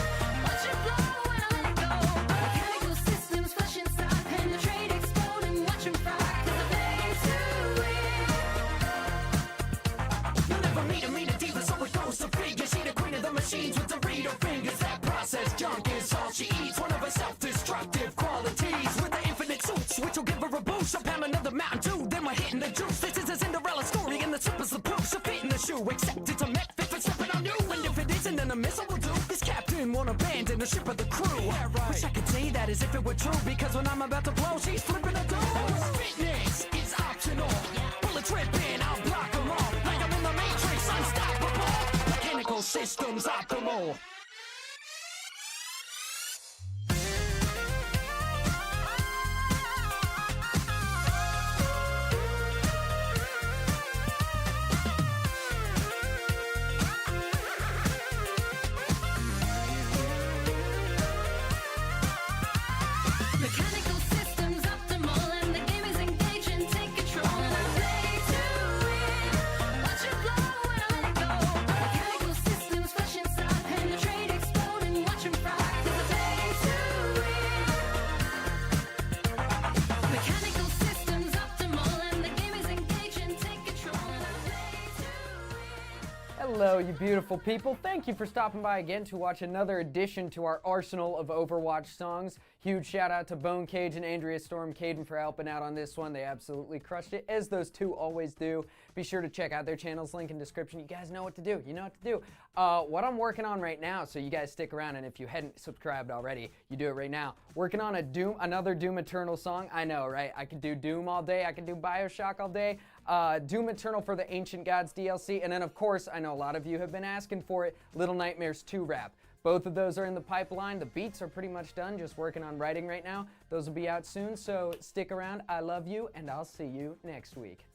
Watch it flow and I let it go. Mechanical systems flush inside, penetrate, explode and watch 'em fry. 'Cause I play to win. You'll never meet a diva, so it goes to figure. She the queen of the machines with Dorito fingers. That processed junk is all she eats. One of her self-destructive qualities. With the infinite suits, which will give her a boost. She'll pound another Mountain Dew, then we're hitting the juice. This is a Cinderella story, and the slipper's the proof. So fit in the shoe, except it's a met fit for stepping on you. And if it isn't, then a missile will do. This captain won't abandon the ship of the crew. Wish I could say that as if it were true, because when I'm about to blow, she's flipping a door. Fitness is optional. Bullets ripping, I'll block them all. Like I'm in the Matrix, unstoppable. Mechanical systems optimal. Mechanical systems optimal and the game is engaging. Take control and I play to win. Watch it flow and I let it go. Mechanical systems flush inside, penetrate, explode and watch 'em fry. 'Cause I play to win. Mechanical systems optimal and the game is engaging. Take control and I play to win. Hello, you beautiful people. Thank you for stopping by again to watch another edition to our arsenal of Overwatch songs. Huge shout out to Bone Cage and Andrea Storm Caden for helping out on this one. They absolutely crushed it, as those two always do. Be sure to check out their channels, link in description. You guys know what to do. You know what to do. What I'm working on right now, so you guys stick around, and if you hadn't subscribed already, you do it right now. Working on another Doom Eternal song. I know, right? I could do Doom all day. I could do Bioshock all day. Doom Eternal for the Ancient Gods DLC. And then, of course, I know a lot of you have been asking for it, Little Nightmares 2 rap. Both of those are in the pipeline. The beats are pretty much done, just working on writing right now. Those will be out soon, so stick around. I love you, and I'll see you next week.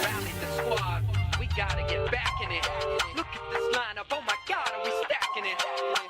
Rally the squad, we gotta get back in it. Look at this lineup, oh my god, are we stacking it?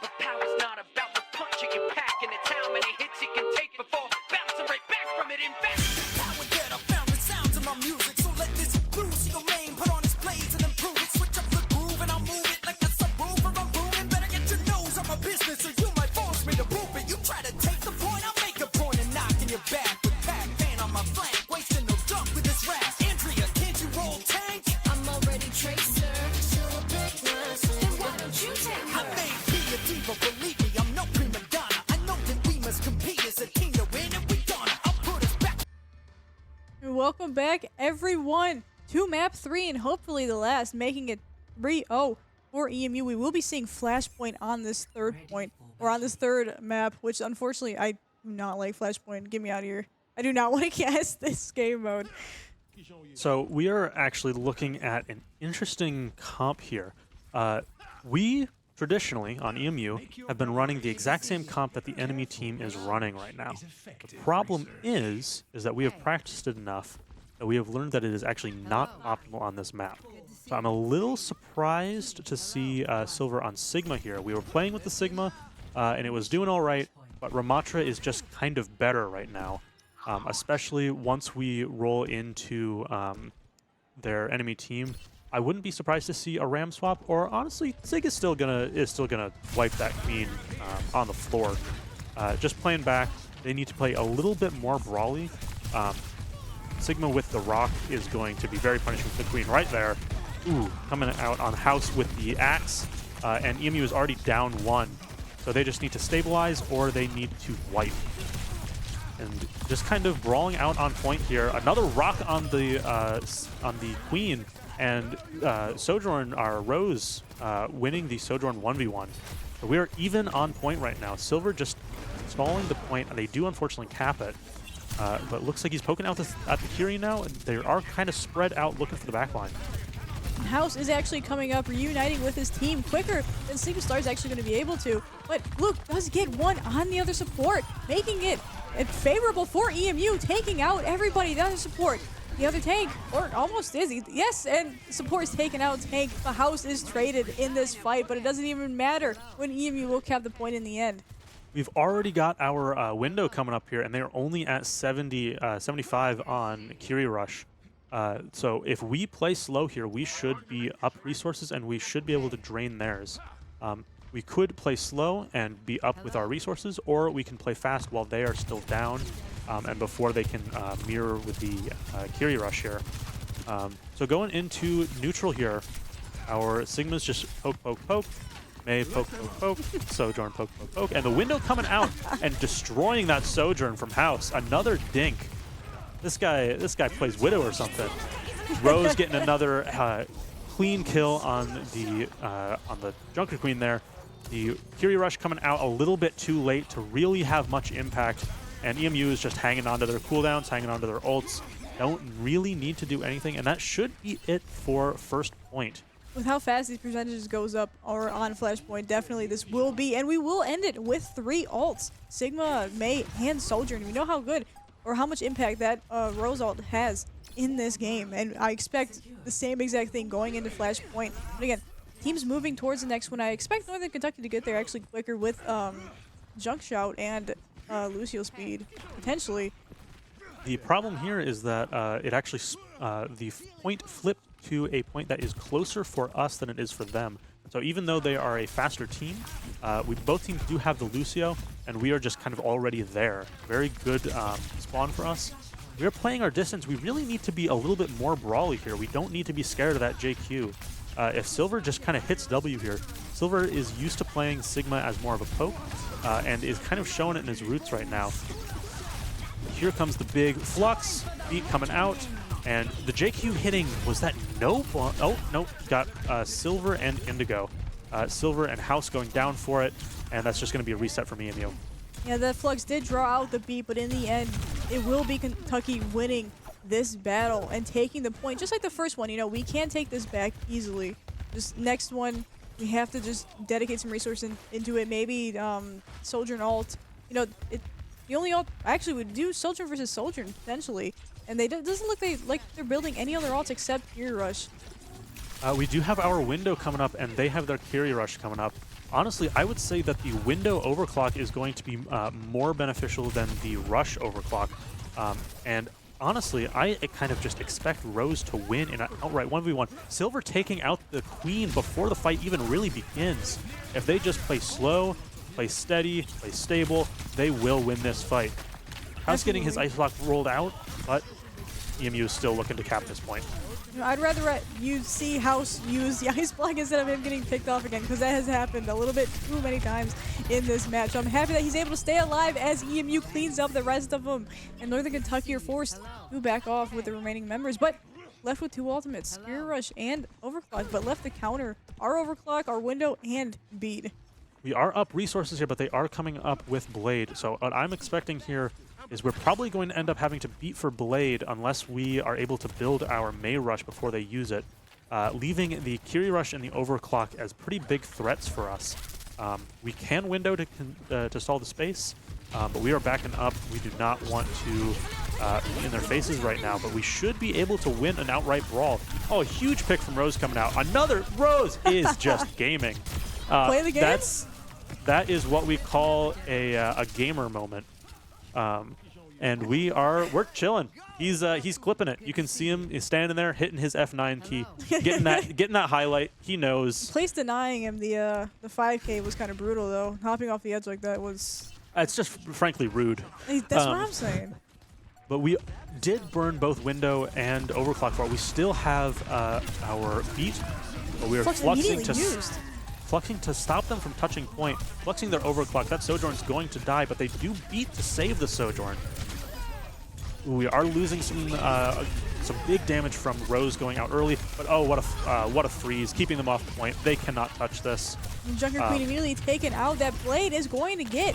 But power's not about the punch you can pack, and it's how many hits you can take before bouncing right back from it. In fact, Power get, I found the sounds of my music. So let this blue single main put on his blades and improve it. Switch up the groove and I'll move it like a subwoofer. I'm booming. Better get your nose on my business or you might force me to move it. You try to take the point, I'll make a point and knock in your back. With Pac-Man on my flank, wasting no junk with this rap. Andrea, can't you roll tank? I'm already Tracer. Should've picked myself. Then why don't you take I her? may be a diva, believe me, I'm no prima donna. I know that we must compete as a team to win, and we gonna. I'll put us back. Welcome back, everyone, to map 3 and hopefully the last, making it 3-0 for EMU. We will be seeing Flashpoint on this third point, or on this third map, which unfortunately I do not like Flashpoint. Get me out of here. I do not want to cast this game mode. So we are actually looking at an interesting comp here. We traditionally on EMU have been running the exact same comp that the enemy team is running right now. The problem is that we have practiced it enough that we have learned that it is actually not optimal on this map. So I'm a little surprised to see Silver on Sigma here. We were playing with the Sigma, and it was doing all right, but Ramatra is just kind of better right now, especially once we roll into their enemy team. I wouldn't be surprised to see a Ram swap, or honestly, Sig is still gonna wipe that Queen on the floor. Just playing back, they need to play a little bit more brawly. Sigma with the Rock is going to be very punishing for the Queen right there. Ooh, coming out on House with the Axe, and EMU is already down 1. So they just need to stabilize, or they need to wipe. And just kind of brawling out on point here. Another Rock on the Queen, and Sojourn, our Rose, winning the Sojourn 1v1. So we are even on point right now. Silver just stalling the point. They do unfortunately cap it. But looks like he's poking out at the Curie now, and they are kind of spread out looking for the backline. House is actually coming up, reuniting with his team quicker than Sigma Star is actually going to be able to. But Luke does get one on the other support, making it favorable for EMU, taking out everybody. The other support, the other tank, or almost is. Yes, and support is taken out tank. The House is traded in this fight, but it doesn't even matter when EMU will cap the point in the end. We've already got our window coming up here, and they're only at 75 on Curie Rush. So if we play slow here, we should be up resources, and we should be able to drain theirs. We could play slow and be up with our resources, or we can play fast while they are still down, and before they can mirror with the Curie Rush here. So going into neutral here, our Sigmas just poke, poke, poke. May poke, poke, poke. Sojourn poke, poke, poke. And the window coming out and destroying that Sojourn from House. Another dink. This guy plays Widow or something. Rose getting another clean kill on the Junker Queen there. The Curie Rush coming out a little bit too late to really have much impact. And EMU is just hanging on to their cooldowns, hanging on to their ults. Don't really need to do anything. And that should be it for first point. With how fast these percentages goes up or on Flashpoint, definitely this will be, and we will end it with 3 ults. Sigma, May, and Soldier, and we know how good or how much impact that Rose ult has in this game, and I expect the same exact thing going into Flashpoint. But again, teams moving towards the next one. I expect Northern Kentucky to get there actually quicker with Junk Shout and Lucio Speed, potentially. The problem here is that it actually, the point flipped to a point that is closer for us than it is for them. So even though they are a faster team, both teams do have the Lucio, and we are just kind of already there. Very good spawn for us. We are playing our distance. We really need to be a little bit more brawly here. We don't need to be scared of that JQ. If Silver just kind of hits W here, Silver is used to playing Sigma as more of a poke, and is kind of showing it in his roots right now. Here comes the big Flux, beat coming out. And the JQ hitting, was that no? Oh, no, got Silver and Indigo. Silver and House going down for it, and that's just going to be a reset from EMU. Yeah, that Flux did draw out the beat, but in the end, it will be Kentucky winning this battle and taking the point. Just like the first one, you know, we can't take this back easily. Just next one, we have to just dedicate some resources into it. Maybe Soldier and ult. You know, the only ult actually would do Soldier versus Soldier potentially. And it doesn't look like they're building any other ults except Curie Rush. We do have our window coming up, and they have their Curie Rush coming up. Honestly, I would say that the window overclock is going to be more beneficial than the rush overclock. And honestly, I kind of just expect Rose to win in an outright 1v1. Silver taking out the Queen before the fight even really begins. If they just play slow, play steady, play stable, they will win this fight. House getting his Ice Block rolled out, but EMU is still looking to cap this point. I'd rather you see House use the Ice Block instead of him getting picked off again, because that has happened a little bit too many times in this match. So I'm happy that he's able to stay alive as EMU cleans up the rest of them. And Northern Kentucky are forced to back off with the remaining members, but left with 2 ultimates, Curie Rush and Overclock, but left to counter our Overclock, our window, and beat. We are up resources here, but they are coming up with Blade. So what I'm expecting here is we're probably going to end up having to beat for Blade unless we are able to build our May Rush before they use it, leaving the Curie Rush and the Overclock as pretty big threats for us. We can window to stall the space, but we are backing up. We do not want to in their faces right now, but we should be able to win an outright brawl. Oh, a huge pick from Rose coming out. Another Rose is just gaming. Play the game? That is what we call a gamer moment. And we're chilling. He's clipping it. You can see him. He's standing there hitting his F9 key, getting that highlight. He knows. Place denying him the 5K was kind of brutal though. Hopping off the edge like that was. It's just frankly rude. That's what I'm saying. But we did burn both window and overclock bar. We still have our beat. But we are fluxing to stop them from touching point, fluxing their overclock. That Sojourn's going to die, but they do beat to save the Sojourn. We are losing some big damage from Rose going out early, but oh, what a freeze, keeping them off the point. They cannot touch this. Junker Queen immediately taken out. That blade is going to get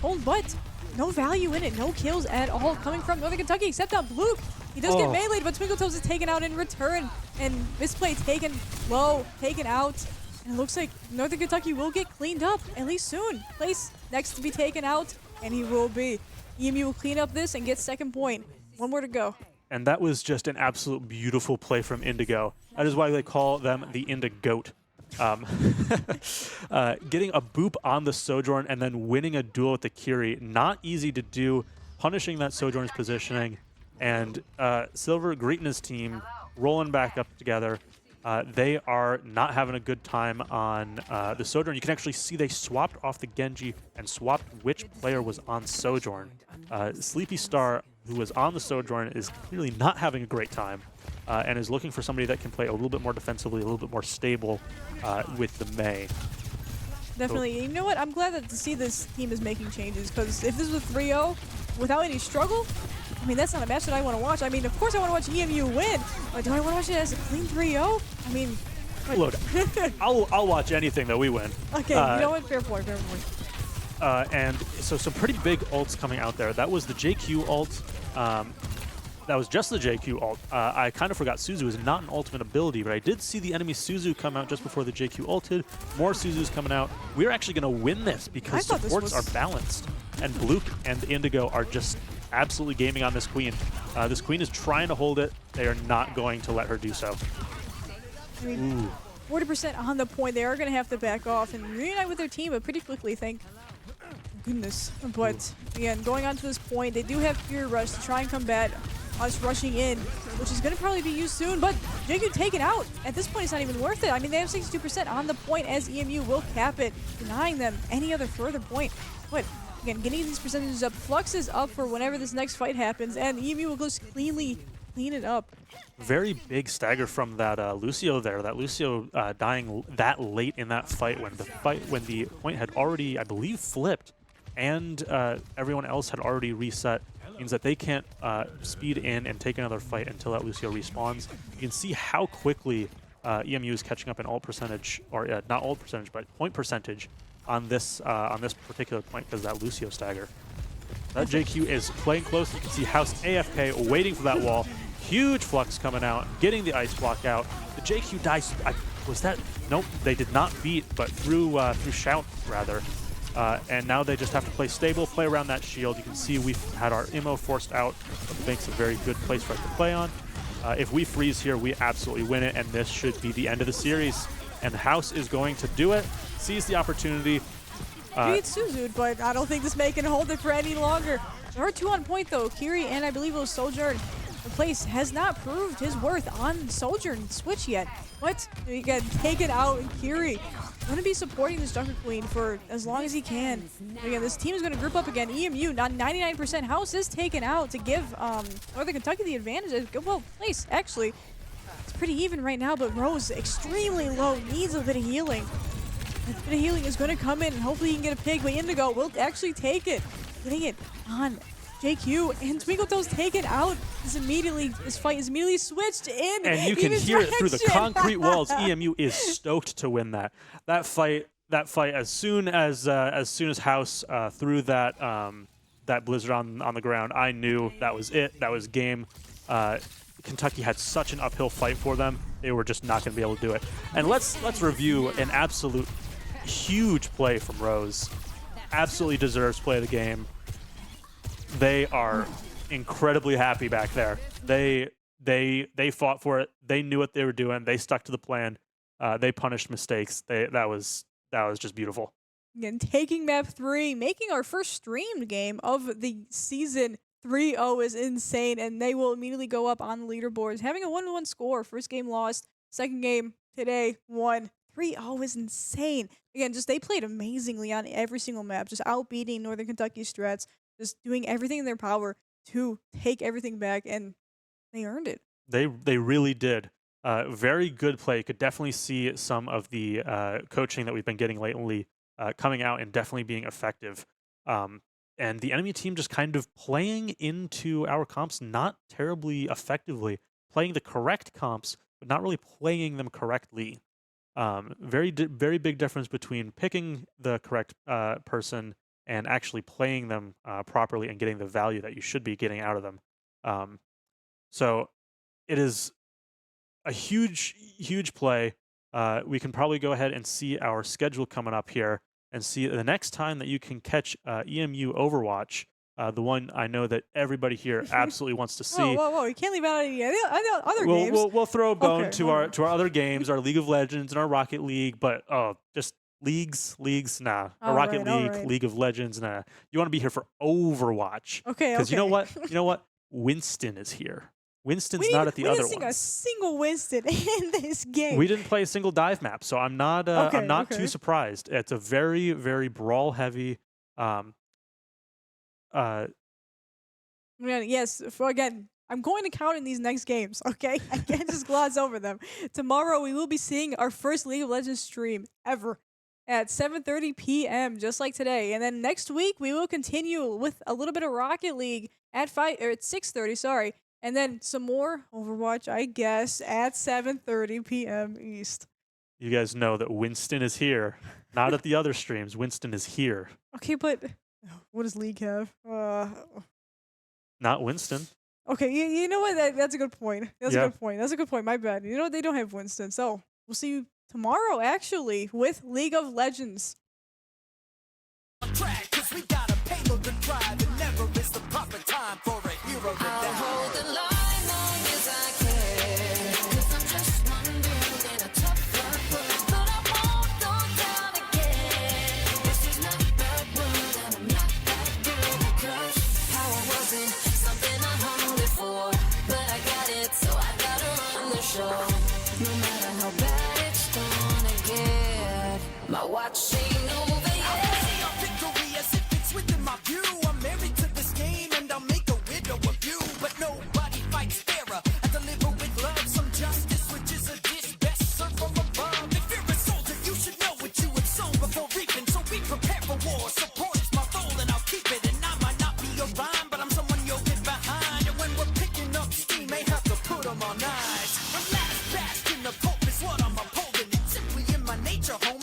pulled, but no value in it, no kills at all coming from Northern Kentucky except on Blue. He does get meleeed, but Twinkle Toes is taken out in return, and Misplay taken low, taken out. And it looks like Northern Kentucky will get cleaned up, at least soon. Place next to be taken out, and he will be. EMU will clean up this and get second point. One more to go. And that was just an absolute beautiful play from Indigo. That is why they call them the Indigoat. Getting a boop on the Sojourn and then winning a duel with the Kiri, not easy to do, punishing that Sojourn's positioning, and Silver greeting his team, rolling back up together. They are not having a good time on the Sojourn. You can actually see they swapped off the Genji and swapped which player was on Sojourn. Sleepy Star, who was on the Sojourn, is clearly not having a great time and is looking for somebody that can play a little bit more defensively, a little bit more stable with the Mei. Definitely. So, you know what? I'm glad to see this team is making changes, because if this was 3-0 without any struggle, I mean, that's not a match that I want to watch. I mean, of course I want to watch EMU win, but do I want to watch it as a clean 3-0? I mean... Look, I'll watch anything that we win. Okay, you know what? Fair point, fair point. And so some pretty big ults coming out there. That was the JQ ult. That was just the JQ ult. I kind of forgot Suzu is not an ultimate ability, but I did see the enemy Suzu come out just before the JQ ulted. More Suzus coming out. We're actually going to win this because supports are balanced. And Blue and Indigo are just absolutely gaming on this Queen. This Queen is trying to hold it. They are not going to let her do so. I mean, 40% on the point. They are going to have to back off and reunite with their team, but pretty quickly, thank goodness. But again, going on to this point, they do have Fury Rush to try and combat us rushing in, which is going to probably be used soon, but JQ taken out. At this point, it's not even worth it. I mean, they have 62% on the point as EMU will cap it, denying them any other further point. But again, getting these percentages up, Flux is up for whenever this next fight happens, and EMU will just clean it up. Very big stagger from that Lucio there. That Lucio dying that late in that fight when the point had already, I believe, flipped, and everyone else had already reset. Means that they can't speed in and take another fight until that Lucio respawns. You can see how quickly EMU is catching up in ult percentage, or not ult percentage, but point percentage on this particular point because that Lucio stagger. That JQ is playing close. You can see House AFK waiting for that wall. Huge Flux coming out, getting the ice block out. The JQ dies. Was that? Nope, they did not beat, but through Shout rather. And now they just have to play stable, play around that shield. You can see we've had our IMO forced out, which makes a very good place for us to play on. If we freeze here, we absolutely win it, and this should be the end of the series. And House is going to do it, seize the opportunity. It's Suzu, but I don't think this Mei can hold it for any longer. There are two on point, though. Kiri and I believe it was Sojourn. The place has not proved his worth on Sojourn switch yet. But he got taken out, and Kiri going to be supporting this Junker Queen for as long as he can. Again, this team is going to group up again. EMU, not 99%. House is taken out to give Northern Kentucky the advantage. Well, place, actually. It's pretty even right now, but Rose, extremely low, needs a bit of healing. A bit of healing is going to come in, and hopefully he can get a pig, but Indigo will actually take it. Getting it on JQ, and Twinkle Toes taken out. This fight is immediately switched in. And you can hear it through the concrete walls. EMU is stoked to win that. That fight as soon as House threw that blizzard on the ground, I knew that was it. That was game. Kentucky had such an uphill fight for them. They were just not going to be able to do it. And let's review an absolute huge play from Rose. Absolutely deserves play of the game. They are incredibly happy back there. They fought for it. They knew what they were doing. They stuck to the plan. They punished mistakes. That was just beautiful. Again, taking map 3, making our first streamed game of the season 3-0 is insane, and they will immediately go up on the leaderboards, having a 1-1 score. First game lost, second game today won. 3-0 is insane. Again, just they played amazingly on every single map, just outbeating Northern Kentucky Strats, just doing everything in their power to take everything back, and they earned it. They really did. Very good play. You could definitely see some of the coaching that we've been getting lately coming out and definitely being effective. And the enemy team just kind of playing into our comps not terribly effectively, playing the correct comps, but not really playing them correctly. Very big difference between picking the correct person and actually playing them properly and getting the value that you should be getting out of them. So it is a huge play. We can probably go ahead and see our schedule coming up here and see the next time that you can catch EMU Overwatch, the one I know that everybody here absolutely wants to see. Whoa! You can't leave out any other games. We'll throw a bone to our other games, our League of Legends and our Rocket League, but just leagues, nah. Rocket League, League of Legends, nah. You want to be here for Overwatch. Okay. Because you know what? Winston is here. Winston's not at the other ones. We didn't see a single Winston in this game. We didn't play a single dive map, so I'm not too surprised. It's a very, very brawl heavy. Yes. Again, I'm going to count in these next games. Okay, I can't just gloss over them. Tomorrow we will be seeing our first League of Legends stream ever at 7:30 p.m. just like today, and then next week we will continue with a little bit of Rocket League at 6:30. Sorry. And then some more Overwatch, I guess, at 7:30 p.m. East. You guys know that Winston is here. Not at the other streams. Winston is here. Okay, but what does League have? Not Winston. Okay, you know what? That's a good point. That's a good point. My bad. You know what? They don't have Winston. So we'll see you tomorrow, actually, with League of Legends. Cause we got a payload to drive, and never is the proper time for a hero to die. Hold the line long as I can, cause I'm just one dude in a tough world, but I won't go down again. This is not that word, and I'm not that good, because power wasn't something I hungered for, but I got it, so I gotta run the show. No matter how bad it's gonna get, my watch ain't over yet. Within my view, I'm married to this game and I'll make a widow of you. But nobody fights fairer. I deliver with love some justice, which is a dish best served from above. If you're a soldier, you should know what you have sown before reaping. So be prepared for war. Support is my soul and I'll keep it. And I might not be a rhyme, but I'm someone you'll get behind. And when we're picking up steam, may have to put them on ice. The last bastion of hope is what I'm upholding. It's simply in my nature, home.